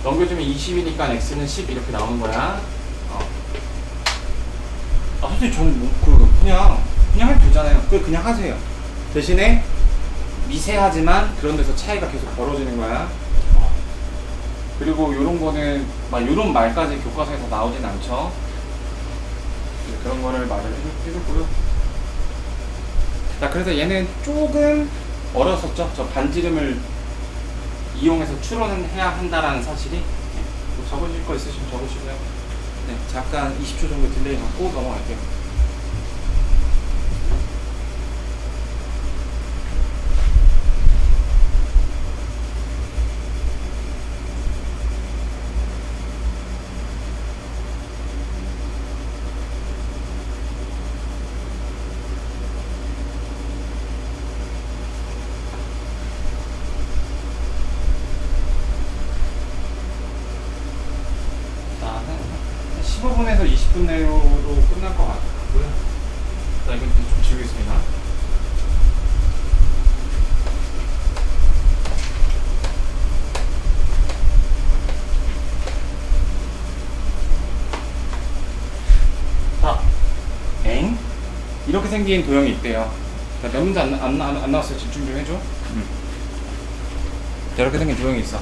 넘겨주면 20이니까 x는 10 이렇게 나오는 거야. 선생님 저는 그냥 해도 되잖아요. 그냥 하세요. 대신에 미세하지만 그런 데서 차이가 계속 벌어지는 거야. 그리고 요런 거는 막 요런 말까지 교과서에서 나오진 않죠. 그런 거를 말을 해줬고요. 자, 그래서 얘는 조금 어렸었죠. 저 반지름을 이용해서 추론을 해야 한다라는 사실이. 뭐 적으실 거 있으시면 적으시고요. 네, 잠깐 20초 정도 딜레이 갖고 넘어갈게요. 자, 15분에서 20분 내로 끝날 것 같고요. 자, 이건 좀 지우겠습니다. 이렇게 생긴 도형이 있대요. 자, 몇 문제 안 나왔어요? 집중 좀 해줘. 자, 이렇게 생긴 도형이 있어.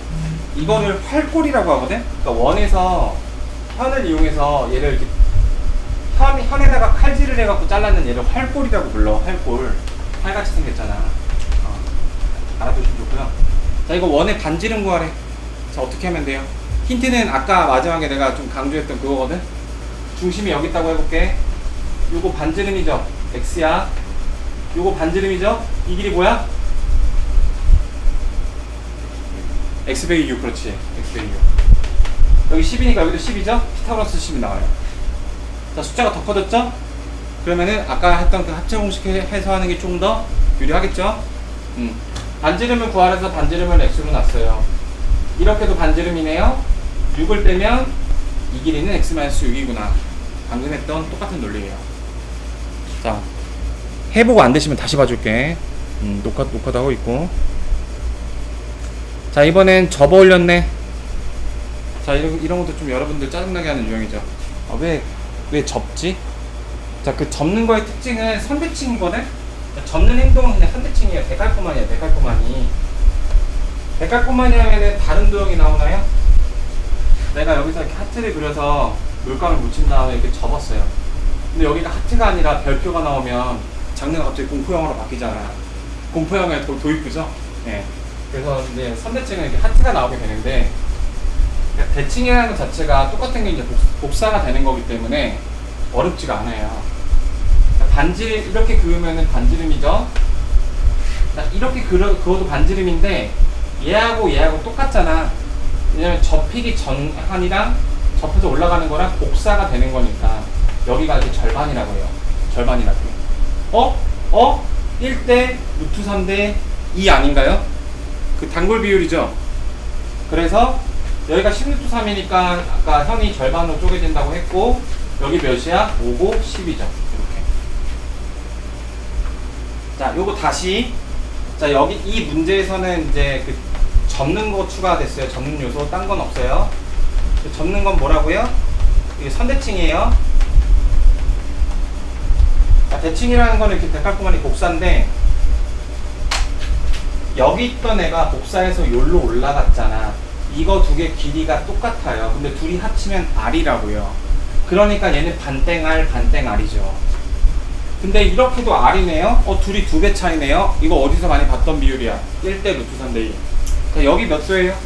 이거를 활골이라고 하거든? 그러니까 원에서 현을 이용해서 얘를 이렇게 현에다가 칼질을 해갖고 잘랐는 얘를 활골이라고 불러. 활골. 활같이 생겼잖아. 알아두시면 좋고요. 자, 이거 원의 반지름 구하래. 자, 어떻게 하면 돼요? 힌트는 아까 마지막에 내가 좀 강조했던 그거거든? 중심이 여기 있다고 해볼게. 요거 반지름이죠? x야. 요거 반지름이죠? 이 길이 뭐야? x/6. 그렇지. x/6. 여기 10이니까 여기도 10이죠? 피타고라스 10이 나와요. 자, 숫자가 더 커졌죠? 그러면은 아까 했던 그 합체 공식 해서 하는 게 좀 더 유리하겠죠? 반지름을 구하래서 반지름을 x로 놨어요. 이렇게도 반지름이네요. 6을 빼면 이 길이는 x-6이구나. 방금 했던 똑같은 논리예요. 자, 해보고 안 되시면 다시 봐줄게. 녹화도 하고 있고. 자, 이번엔 접어 올렸네. 자, 이런 것도 좀 여러분들 짜증나게 하는 유형이죠. 왜 접지? 자, 그 접는 거의 특징은 선대칭이거든? 접는 행동은 그냥 선대칭이에요. 데칼코마니야, 데칼코마니. 데칼코마니 하면은 다른 도형이 나오나요? 내가 여기서 이렇게 하트를 그려서 물감을 묻힌 다음에 이렇게 접었어요. 근데 여기가 하트가 아니라 별표가 나오면 장르가 갑자기 공포영화로 바뀌잖아. 공포영화에 도입부죠? 네. 그래서 이제 선대칭은 이렇게 하트가 나오게 되는데, 그러니까 대칭이라는 것 자체가 똑같은 게 이제 복사가 되는 거기 때문에 어렵지가 않아요. 반지름, 이렇게 그으면은 반지름이죠? 자, 이렇게 그어도 반지름인데, 얘하고 똑같잖아. 왜냐면 접히기 전한이랑 접혀서 올라가는 거랑 복사가 되는 거니까 여기가 이렇게 절반이라고 해요. 절반이라고 해요. 1대 루트 3대 2 아닌가요? 그 단골 비율이죠. 그래서 여기가 10루트 3이니까 아까 현이 절반으로 쪼개진다고 했고, 여기 몇이야? 5고 10이죠. 이렇게. 자, 요거 다시. 자, 여기 이 문제에서는 이제 그 접는 거 추가됐어요. 접는 요소. 딴 건 없어요. 접는 건 뭐라고요? 이게 선대칭이에요. 자, 대칭이라는 거는 이렇게 데칼코마니 복사인데, 여기 있던 애가 복사해서 여기로 올라갔잖아. 이거 두 개 길이가 똑같아요. 근데 둘이 합치면 R이라고요. 그러니까 얘는 반땡R, 반땡R이죠. 근데 이렇게도 R이네요? 둘이 2배 차이네요? 이거 어디서 많이 봤던 비율이야? 1대 루트 3대 2. 자, 여기 몇 도예요?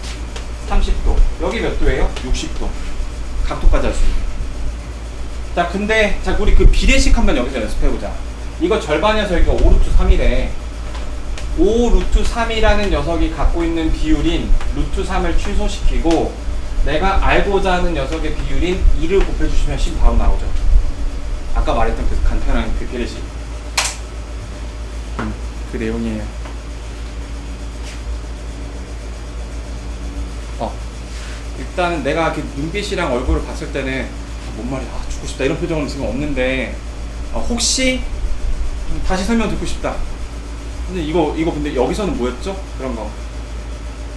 30도. 여기 몇 도예요? 60도. 각도까지 할 수 있는. 자, 근데, 자, 우리 그 비례식 한번 여기서 연습해보자. 이거 절반이어서 여기가 5루트 3이래. 5루트 3이라는 녀석이 갖고 있는 비율인 루트 3을 취소시키고, 내가 알고자 하는 녀석의 비율인 2를 곱해주시면 10 바로 나오죠. 아까 말했던 그 간편한 그 비례식. 그 내용이에요. 일단은 내가 이렇게 눈빛이랑 얼굴을 봤을 때는 뭔 말이야, 죽고 싶다 이런 표정은 지금 없는데, 혹시 다시 설명 듣고 싶다. 근데 이거 근데 여기서는 뭐였죠? 그런 거.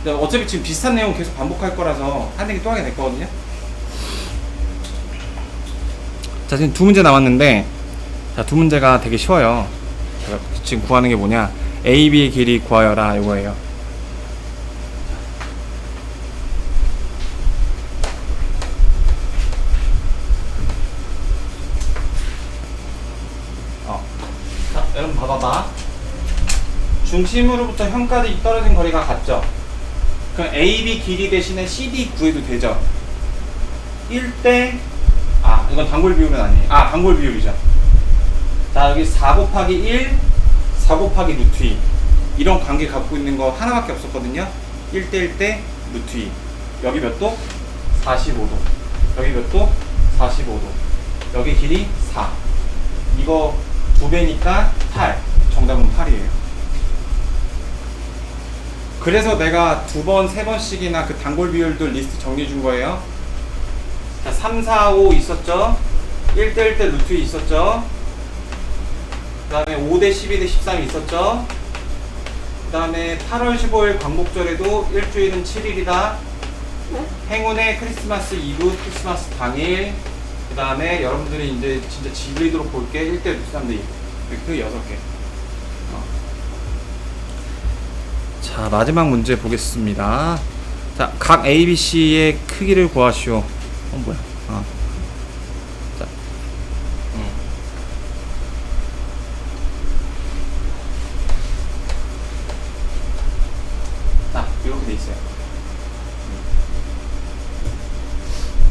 근데 어차피 지금 비슷한 내용 계속 반복할 거라서 한 얘기 또 하게 될 거거든요. 자, 지금 두 문제 남았는데, 자, 두 문제가 되게 쉬워요. 제가 지금 구하는 게 뭐냐? A, B의 길이 구하여라 이거예요. 자, 여러분 봐봐봐. 중심으로부터 현까지 떨어진 거리가 같죠? 그럼 AB 길이 대신에 CD 구해도 되죠? 1대, 이건 단골 비율은 아니에요. 단골 비율이죠. 자, 여기 4 곱하기 1, 4 곱하기 루트 2. 이런 관계 갖고 있는 거 하나밖에 없었거든요. 1대 1대 루트 2. 여기 몇 도? 45도. 여기 몇 도? 45도. 여기 길이 4. 이거 2배니까 8. 정답은 8이에요. 그래서 내가 2번, 3번씩이나 그 단골 비율들 리스트 정리해 준 거예요. 자, 3, 4, 5 있었죠? 1대 1대 루트 2 있었죠? 그 다음에 5대 12대 13 있었죠? 그 다음에 8월 15일 광복절에도 일주일은 7일이다. 행운의 크리스마스 이브, 크리스마스 당일. 그 다음에 여러분들이 이제 진짜 지리도록 볼게. 1대 루트 3대 2. 그 6개. 자, 마지막 문제 보겠습니다. 자, 각 ABC의 크기를 구하시오. 뭐야? 자, 자, 이렇게 돼 있어요.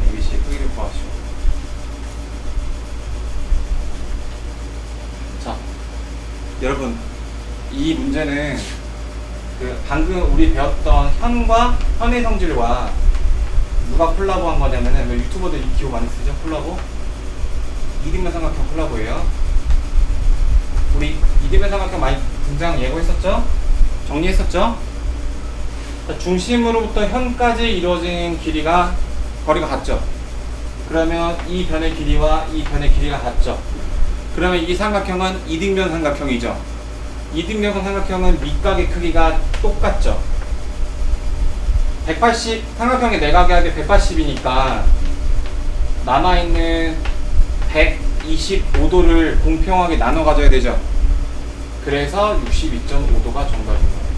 ABC의 크기를 구하시오. 자, 여러분, 이 문제는 방금 우리 배웠던 현과 현의 성질과 누가 콜라보한 거냐면은 유튜버들 이 기호 많이 쓰죠? 콜라보? 이등변 삼각형 콜라보예요. 우리 이등변 삼각형 많이 등장 예고했었죠? 정리했었죠? 자, 중심으로부터 현까지 이루어진 거리가 같죠? 그러면 이 변의 길이와 이 변의 길이가 같죠? 그러면 이 삼각형은 이등변 삼각형이죠? 이등변 삼각형은 밑각의 크기가 똑같죠. 180 삼각형의 내각의 합이 180이니까 남아있는 125도를 공평하게 나눠 가져야 되죠. 그래서 62.5도가 정답인 거예요.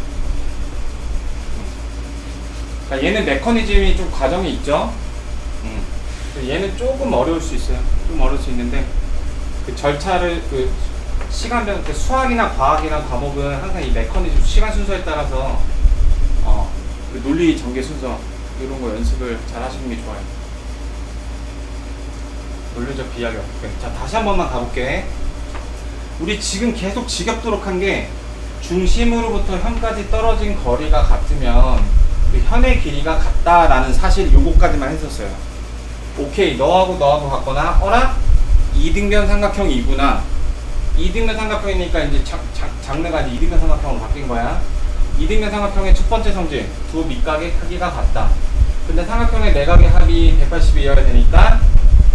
그러니까 얘는 메커니즘이 좀 과정이 있죠. 얘는 조금 어려울 수 있어요. 좀 어려울 수 있는데 그 절차를 시간별 수학이나 과학이나 과목은 항상 이 메커니즘 시간 순서에 따라서 그 논리 전개 순서 이런 거 연습을 잘 하시는 게 좋아요. 논리적 비약이. 자, 다시 한 번만 가볼게. 우리 지금 계속 지겹도록 한 게 중심으로부터 현까지 떨어진 거리가 같으면 그 현의 길이가 같다라는 사실 요거까지만 했었어요. 오케이, 너하고 같거나 어라? 이등변 삼각형이구나. 이등변 삼각형이니까 이제 장르가 이제 이등변 삼각형으로 바뀐 거야. 이등변 삼각형의 첫 번째 성질, 두 밑각의 크기가 같다. 근데 삼각형의 내각의 합이 180이어야 되니까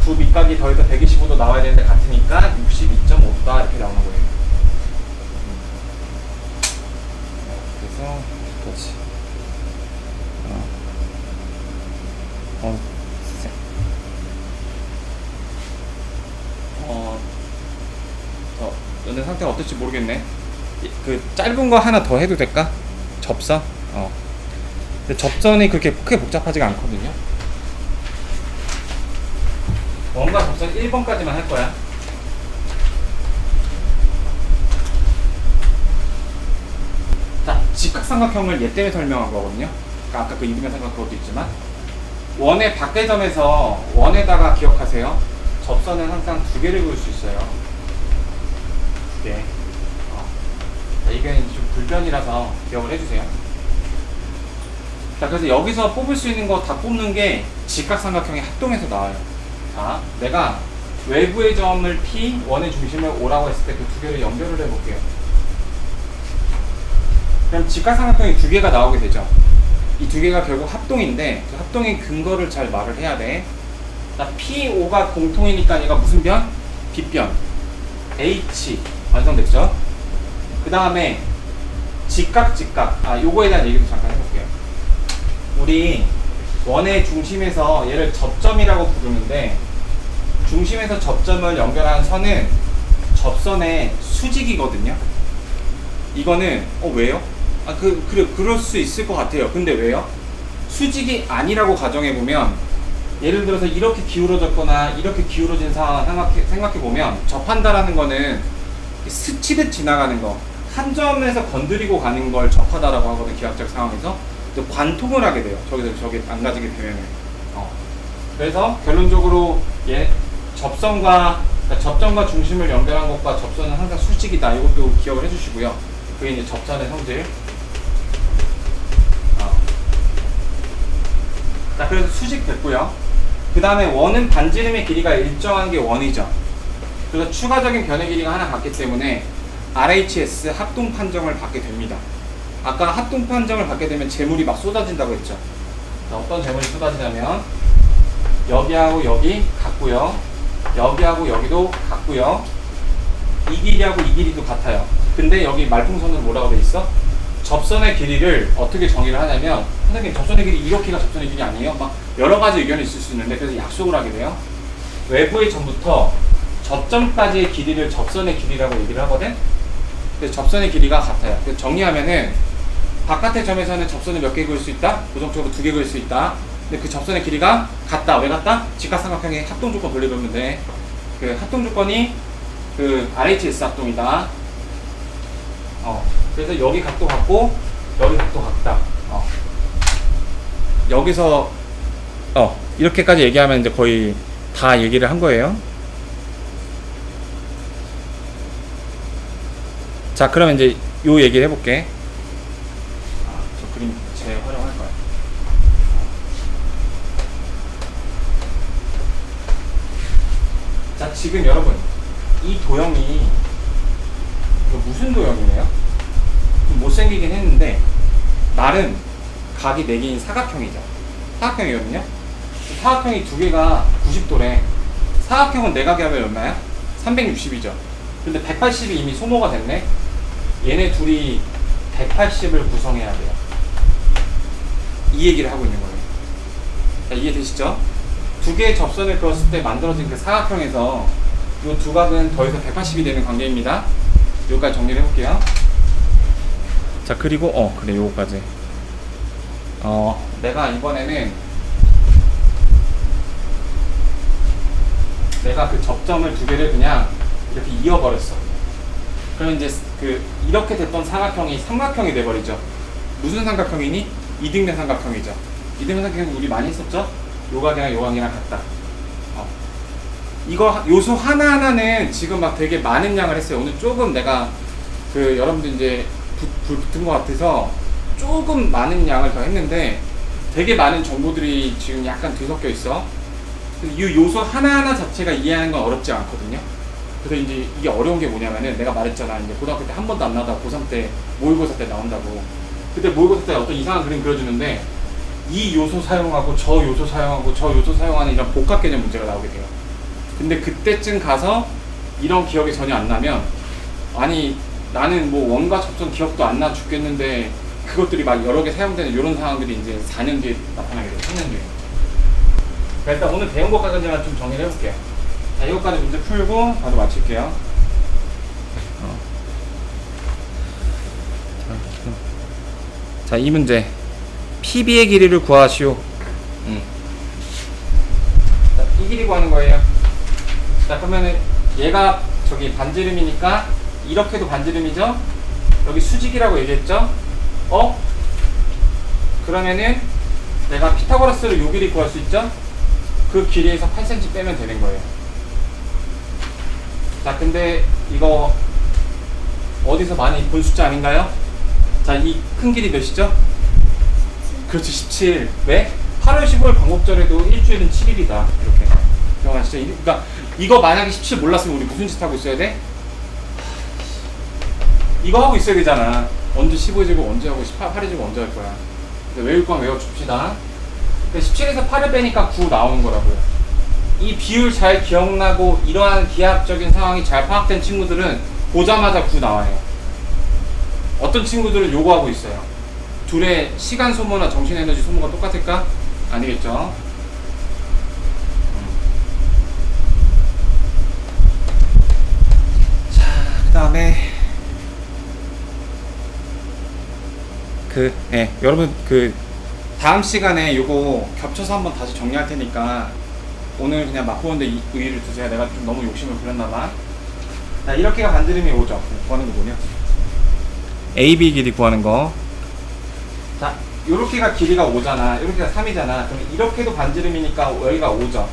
두 밑각이 더해서 125도 나와야 되는데 같으니까 62.5도다 이렇게 나오는 거예요. 그래서 그렇지. 너네 상태가 어떨지 모르겠네. 그 짧은 거 하나 더 해도 될까? 접선? 근데 접선이 그렇게 크게 복잡하지가 않거든요. 원과 접선 1번까지만 할 거야. 자, 직각삼각형을 얘 때문에 설명한 거거든요. 그러니까 아까 그 이등변 삼각형도 있지만 원의 밖의점에서 원에다가 기억하세요. 접선은 항상 2개를 그을 수 있어요. 2개. 자, 이게 좀 불변이라서 기억을 해주세요. 자, 그래서 여기서 뽑을 수 있는 거 다 뽑는 게 직각삼각형의 합동에서 나와요. 자, 내가 외부의 점을 P, 원의 중심을 O라고 했을 때 그 2개를 연결을 해볼게요. 그럼 직각삼각형이 2개가 나오게 되죠. 이 2개가 결국 합동인데 그 합동의 근거를 잘 말을 해야 돼. 자, P, O가 공통이니까 얘가 무슨 변? 빗변. H 완성됐죠? 그 다음에 직각. 요거에 대한 얘기도 잠깐 해볼게요. 우리 원의 중심에서 얘를 접점이라고 부르는데 중심에서 접점을 연결한 선은 접선의 수직이거든요. 이거는 왜요? 그럴 수 있을 것 같아요. 근데 왜요? 수직이 아니라고 가정해보면 예를 들어서 이렇게 기울어졌거나 이렇게 기울어진 상황 생각해보면 접한다라는 거는 스치듯 지나가는 거, 한 점에서 건드리고 가는 걸 접하다라고 하거든, 기하학적 상황에서. 관통을 하게 돼요. 저기서 저기 안 가지게 되면. 그래서 결론적으로 접점과 중심을 연결한 것과 접선은 항상 수직이다. 이것도 기억을 해주시고요. 그게 이제 접선의 성질. 자, 그래서 수직 됐고요. 그 다음에 원은 반지름의 길이가 일정한 게 원이죠. 그래서 추가적인 변의 길이가 하나 같기 때문에 RHS 합동 판정을 받게 됩니다. 아까 합동 판정을 받게 되면 재물이 막 쏟아진다고 했죠. 자, 어떤 재물이 쏟아지냐면 여기하고 여기 같고요. 여기하고 여기도 같고요. 이 길이하고 이 길이도 같아요. 근데 여기 말풍선은 뭐라고 돼 있어? 접선의 길이를 어떻게 정의를 하냐면, 선생님 접선의 길이 이렇게가 접선의 길이 아니에요? 막 여러 가지 의견이 있을 수 있는데, 그래서 약속을 하게 돼요. 외부의 점부터 접점까지의 길이를 접선의 길이라고 얘기를 하거든. 그래서 접선의 길이가 같아요. 그래서 정리하면은 바깥의 점에서는 접선을 몇 개 그을 수 있다? 고정적으로 2개 그을 수 있다. 근데 그 접선의 길이가 같다. 왜 같다? 직각삼각형의 합동 조건 돌려보면 돼. 그 합동 조건이 그 RHS 합동이다. 그래서 여기 각도 같고 여기 각도 같다. 여기서 이렇게까지 얘기하면 이제 거의 다 얘기를 한 거예요. 자, 그러면 이제 요 얘기를 해볼게. 저 그림 재활용할 거야. 자, 지금 여러분 이 도형이 이거 무슨 도형이에요? 좀 못생기긴 했는데 나름 각이 4개인 사각형이죠. 사각형이거든요. 사각형이 2개가 90도래. 사각형은 4각이 하면 얼마야? 360이죠. 근데 180이 이미 소모가 됐네. 얘네 둘이 180을 구성해야 돼요. 이 얘기를 하고 있는 거예요. 자, 이해되시죠? 2개의 접선을 그었을 때 만들어진 그 사각형에서 이 2각은 더해서 180이 되는 관계입니다. 여기까지 정리를 해볼게요. 자, 그리고 그래, 요거까지. 내가 이번에는 내가 그 접점을 2개를 그냥 이렇게 이어버렸어. 그럼 이제 이렇게 됐던 사각형이 삼각형이 돼버리죠. 무슨 삼각형이니? 이등변 삼각형이죠. 이등변 삼각형 우리 많이 했었죠? 요각이랑 요각이랑 같다. 이거 요소 하나하나는 지금 막 되게 많은 양을 했어요. 오늘 조금 내가 여러분들 이제 불 붙은 것 같아서 조금 많은 양을 더 했는데 되게 많은 정보들이 지금 약간 뒤섞여 있어. 이 요소 하나하나 자체가 이해하는 건 어렵지 않거든요. 그래서 이제 이게 어려운 게 뭐냐면은 내가 말했잖아. 이제 고등학교 때 한 번도 안 나오다가 고3 때 모의고사 때 나온다고. 그때 모의고사 때 어떤 이상한 그림 그려주는데 이 요소 사용하고 저 요소 사용하고 저 요소 사용하는 이런 복합 개념 문제가 나오게 돼요. 근데 그때쯤 가서 이런 기억이 전혀 안 나면 아니 나는 뭐 원과 접점 기억도 안 나 죽겠는데 그것들이 막 여러 개 사용되는 이런 상황들이 이제 4년 뒤에 나타나게 돼요. 3년 뒤에. 일단 오늘 배운 것까지만 좀 정리를 해볼게요. 자, 이것까지 문제 풀고 바로 마칠게요. 자, 이 문제. PB의 길이를 구하시오. 자, 이 길이 구하는 거예요. 자, 그러면은 얘가 저기 반지름이니까 이렇게도 반지름이죠? 여기 수직이라고 얘기했죠? 그러면은 내가 피타고라스로 요 길이 구할 수 있죠? 그 길이에서 8cm 빼면 되는 거예요. 자, 근데 이거 어디서 많이 본 숫자 아닌가요? 자, 이 큰 길이 몇이죠? 그렇죠, 17. 왜? 8월 15일 광복절에도 일주일은 7일이다. 이렇게. 기억나시죠? 그러니까 이거 만약에 17 몰랐으면 우리 무슨 짓 하고 있어야 돼? 이거 하고 있어야 되잖아. 언제 15제곱 언제 하고 8제곱 언제 할 거야. 외울 건 외워줍시다. 17에서 8을 빼니까 9 나오는 거라고요. 이 비율 잘 기억나고 이러한 기하학적인 상황이 잘 파악된 친구들은 보자마자 9 나와요. 어떤 친구들은 요거 하고 있어요. 둘의 시간 소모나 정신 에너지 소모가 똑같을까? 아니겠죠. 자, 그 다음에 여러분 다음 시간에 요거 겹쳐서 한번 다시 정리할 테니까 오늘 그냥 맛보는데 의의를 두세요. 내가 좀 너무 욕심을 부렸나봐. 자, 이렇게가 반지름이 5죠. 구하는 거 뭐냐? AB 길이 구하는 거. 자, 요렇게가 길이가 5잖아. 요렇게가 3이잖아. 그럼 이렇게도 반지름이니까 여기가 5죠.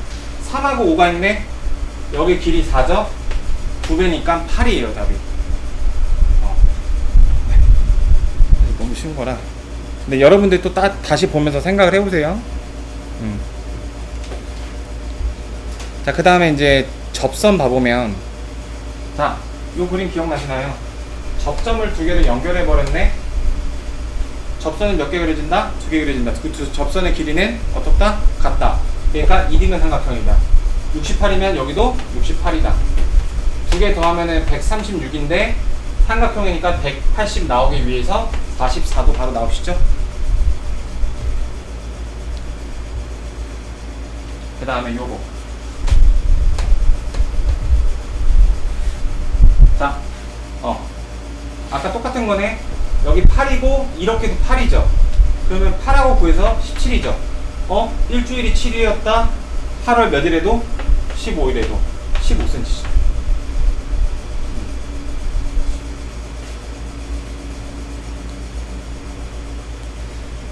3하고 5가 있네? 여기 길이 4죠? 2배니까 8이에요, 답이. 너무 쉬운 거라. 근데 여러분들 또 다시 보면서 생각을 해보세요. 자, 그 다음에 이제 접선 봐보면, 자, 요 그림 기억나시나요? 접점을 2개를 연결해 버렸네. 접선은 몇 개 그려진다? 2개 그려진다. 그 접선의 길이는 어떻다? 같다. 그러니까 2등분 삼각형이다. 68이면 여기도 68이다. 2개 더하면은 136인데 삼각형이니까 180 나오기 위해서 44도 바로 나오시죠? 그 다음에 요거 자, 아까 똑같은 거네. 여기 8이고 이렇게도 8이죠. 그러면 8하고 9에서 17이죠. 일주일이 7일이었다. 8월 몇 일에도 15일에도 15cm죠.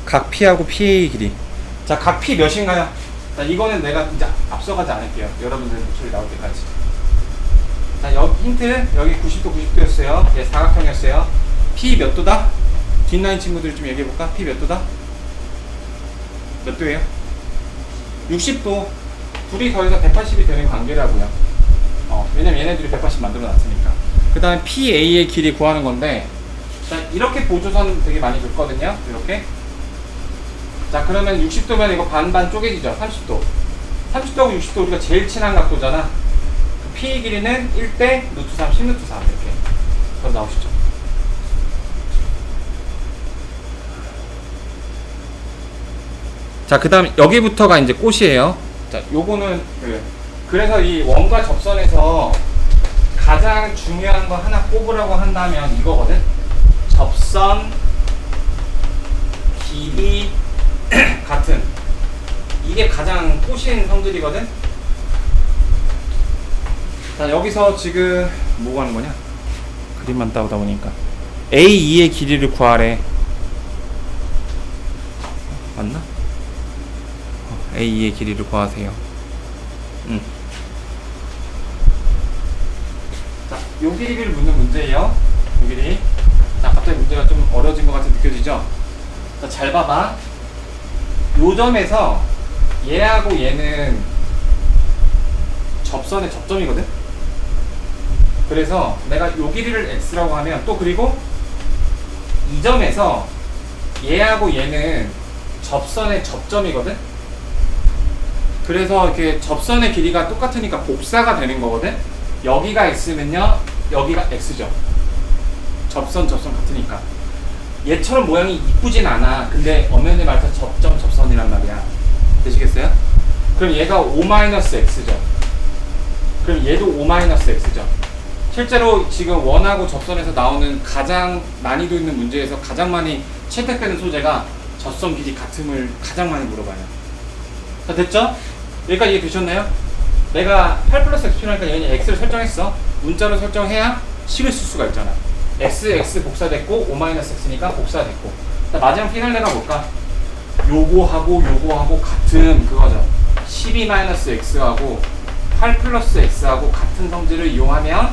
각 P하고 PA 길이. 자, 각 P 몇인가요? 자, 이거는 내가 이제 앞서가지 않을게요. 여러분들 목소리 나올 때까지. 자, 여기 힌트. 여기 90도 90도였어요. 얘 사각형이었어요. P 몇 도다? 뒷라인 친구들 좀 얘기해볼까? P 몇 도다? 몇 도예요? 60도. 둘이 더해서 180이 되는 관계라고요. 왜냐면 얘네들이 180 만들어 놨으니까. 그 다음에 PA의 길이 구하는 건데, 자, 이렇게 보조선 되게 많이 줬거든요. 이렇게. 자, 그러면 60도면 이거 반반 쪼개지죠. 30도. 30도하고 60도 우리가 제일 친한 각도잖아. 그 P의 길이는 1대 루트 3, 10 루트 3 이렇게. 그럼 나오시죠. 자, 그 다음 여기부터가 이제 꽃이에요. 자, 요거는 그래서 이 원과 접선에서 가장 중요한 거 하나 꼽으라고 한다면 이거거든. 접선 길이 같은, 이게 가장 꼬신 성질이거든. 자, 여기서 지금 뭐 하는 거냐? 그림만 따오다 보니까 A2의 길이를 구하래. 맞나? A2의 길이를 구하세요. 자, 요 길이를 묻는 문제예요. 요 길이. 자, 갑자기 문제가 좀 어려워진 것 같이 느껴지죠? 자, 잘 봐봐. 요 점에서 얘하고 얘는 접선의 접점이거든? 그래서 내가 요 길이를 x라고 하면, 또 그리고 이 점에서 얘하고 얘는 접선의 접점이거든? 그래서 이렇게 접선의 길이가 똑같으니까 복사가 되는 거거든? 여기가 x면요, 여기가 x죠. 접선 같으니까. 얘처럼 모양이 이쁘진 않아. 근데 엄연히 말해서 접점, 접선이란 말이야. 되시겠어요? 그럼 얘가 5-x죠. 그럼 얘도 5-x죠. 실제로 지금 원하고 접선에서 나오는 가장 난이도 있는 문제에서 가장 많이 채택되는 소재가 접선 길이 같음을 가장 많이 물어봐요. 자, 됐죠? 여기까지 이해되셨나요? 내가 8 플러스 x 필요하니까 얘는 x를 설정했어. 문자로 설정해야 식을 쓸 수가 있잖아. x 복사됐고 5-x니까 복사됐고. 자, 마지막 피날레가 뭘까? 요거하고 같은 그거죠. 12-x하고 8 플러스 x하고 같은 성질을 이용하면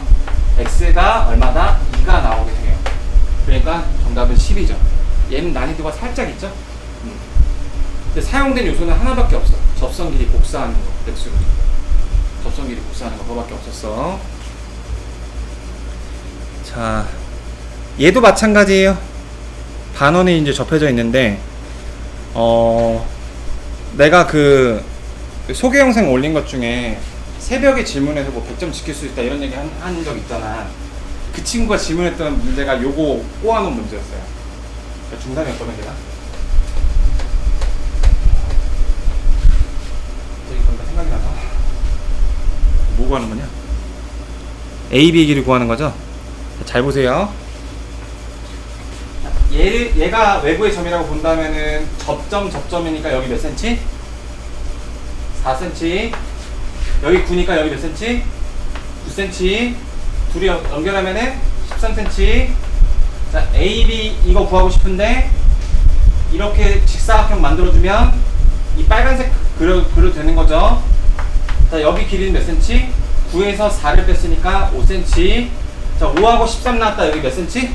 x가 얼마다? 2가 나오게 돼요. 그러니까 정답은 10이죠. 얘는 난이도가 살짝 있죠? 근데 사용된 요소는 하나밖에 없어. 접선 길이 복사하는 거. 백수로. 접선 길이 복사하는 거. 그거밖에 없었어. 자, 얘도 마찬가지예요. 반원이 이제 접혀져 있는데, 내가 그 소개 영상 올린 것 중에 새벽에 질문해서 뭐 100점 지킬 수 있다 이런 얘기 한 적 있잖아. 그 친구가 질문했던 문제가 요거 꼬아놓은 문제였어요. 중3이었거든, 걔가. 생각이 나서. 뭐 구하는 거냐? A, B 길이 구하는 거죠? 잘 보세요. 얘가 외부의 점이라고 본다면은 접점이니까 여기 몇 cm? 4cm. 여기 9니까 여기 몇 cm? 9cm. 둘이 연결하면은 13cm. 자, A, B 이거 구하고 싶은데 이렇게 직사각형 만들어주면 이 빨간색 그려도 되는 거죠. 자, 여기 길이는 몇 cm? 9에서 4를 뺐으니까 5cm. 자, 5하고 13 나왔다. 여기 몇 cm?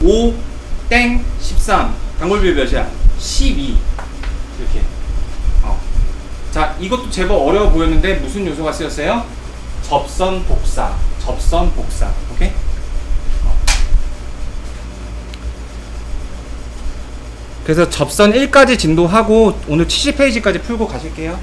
5 땡 13. 단골비율 몇이야? 12. 이렇게. 자, 이것도 제법 어려워 보였는데 무슨 요소가 쓰였어요? 접선 복사. 접선 복사. 오케이? 그래서 접선 1까지 진도하고 오늘 70페이지까지 풀고 가실게요.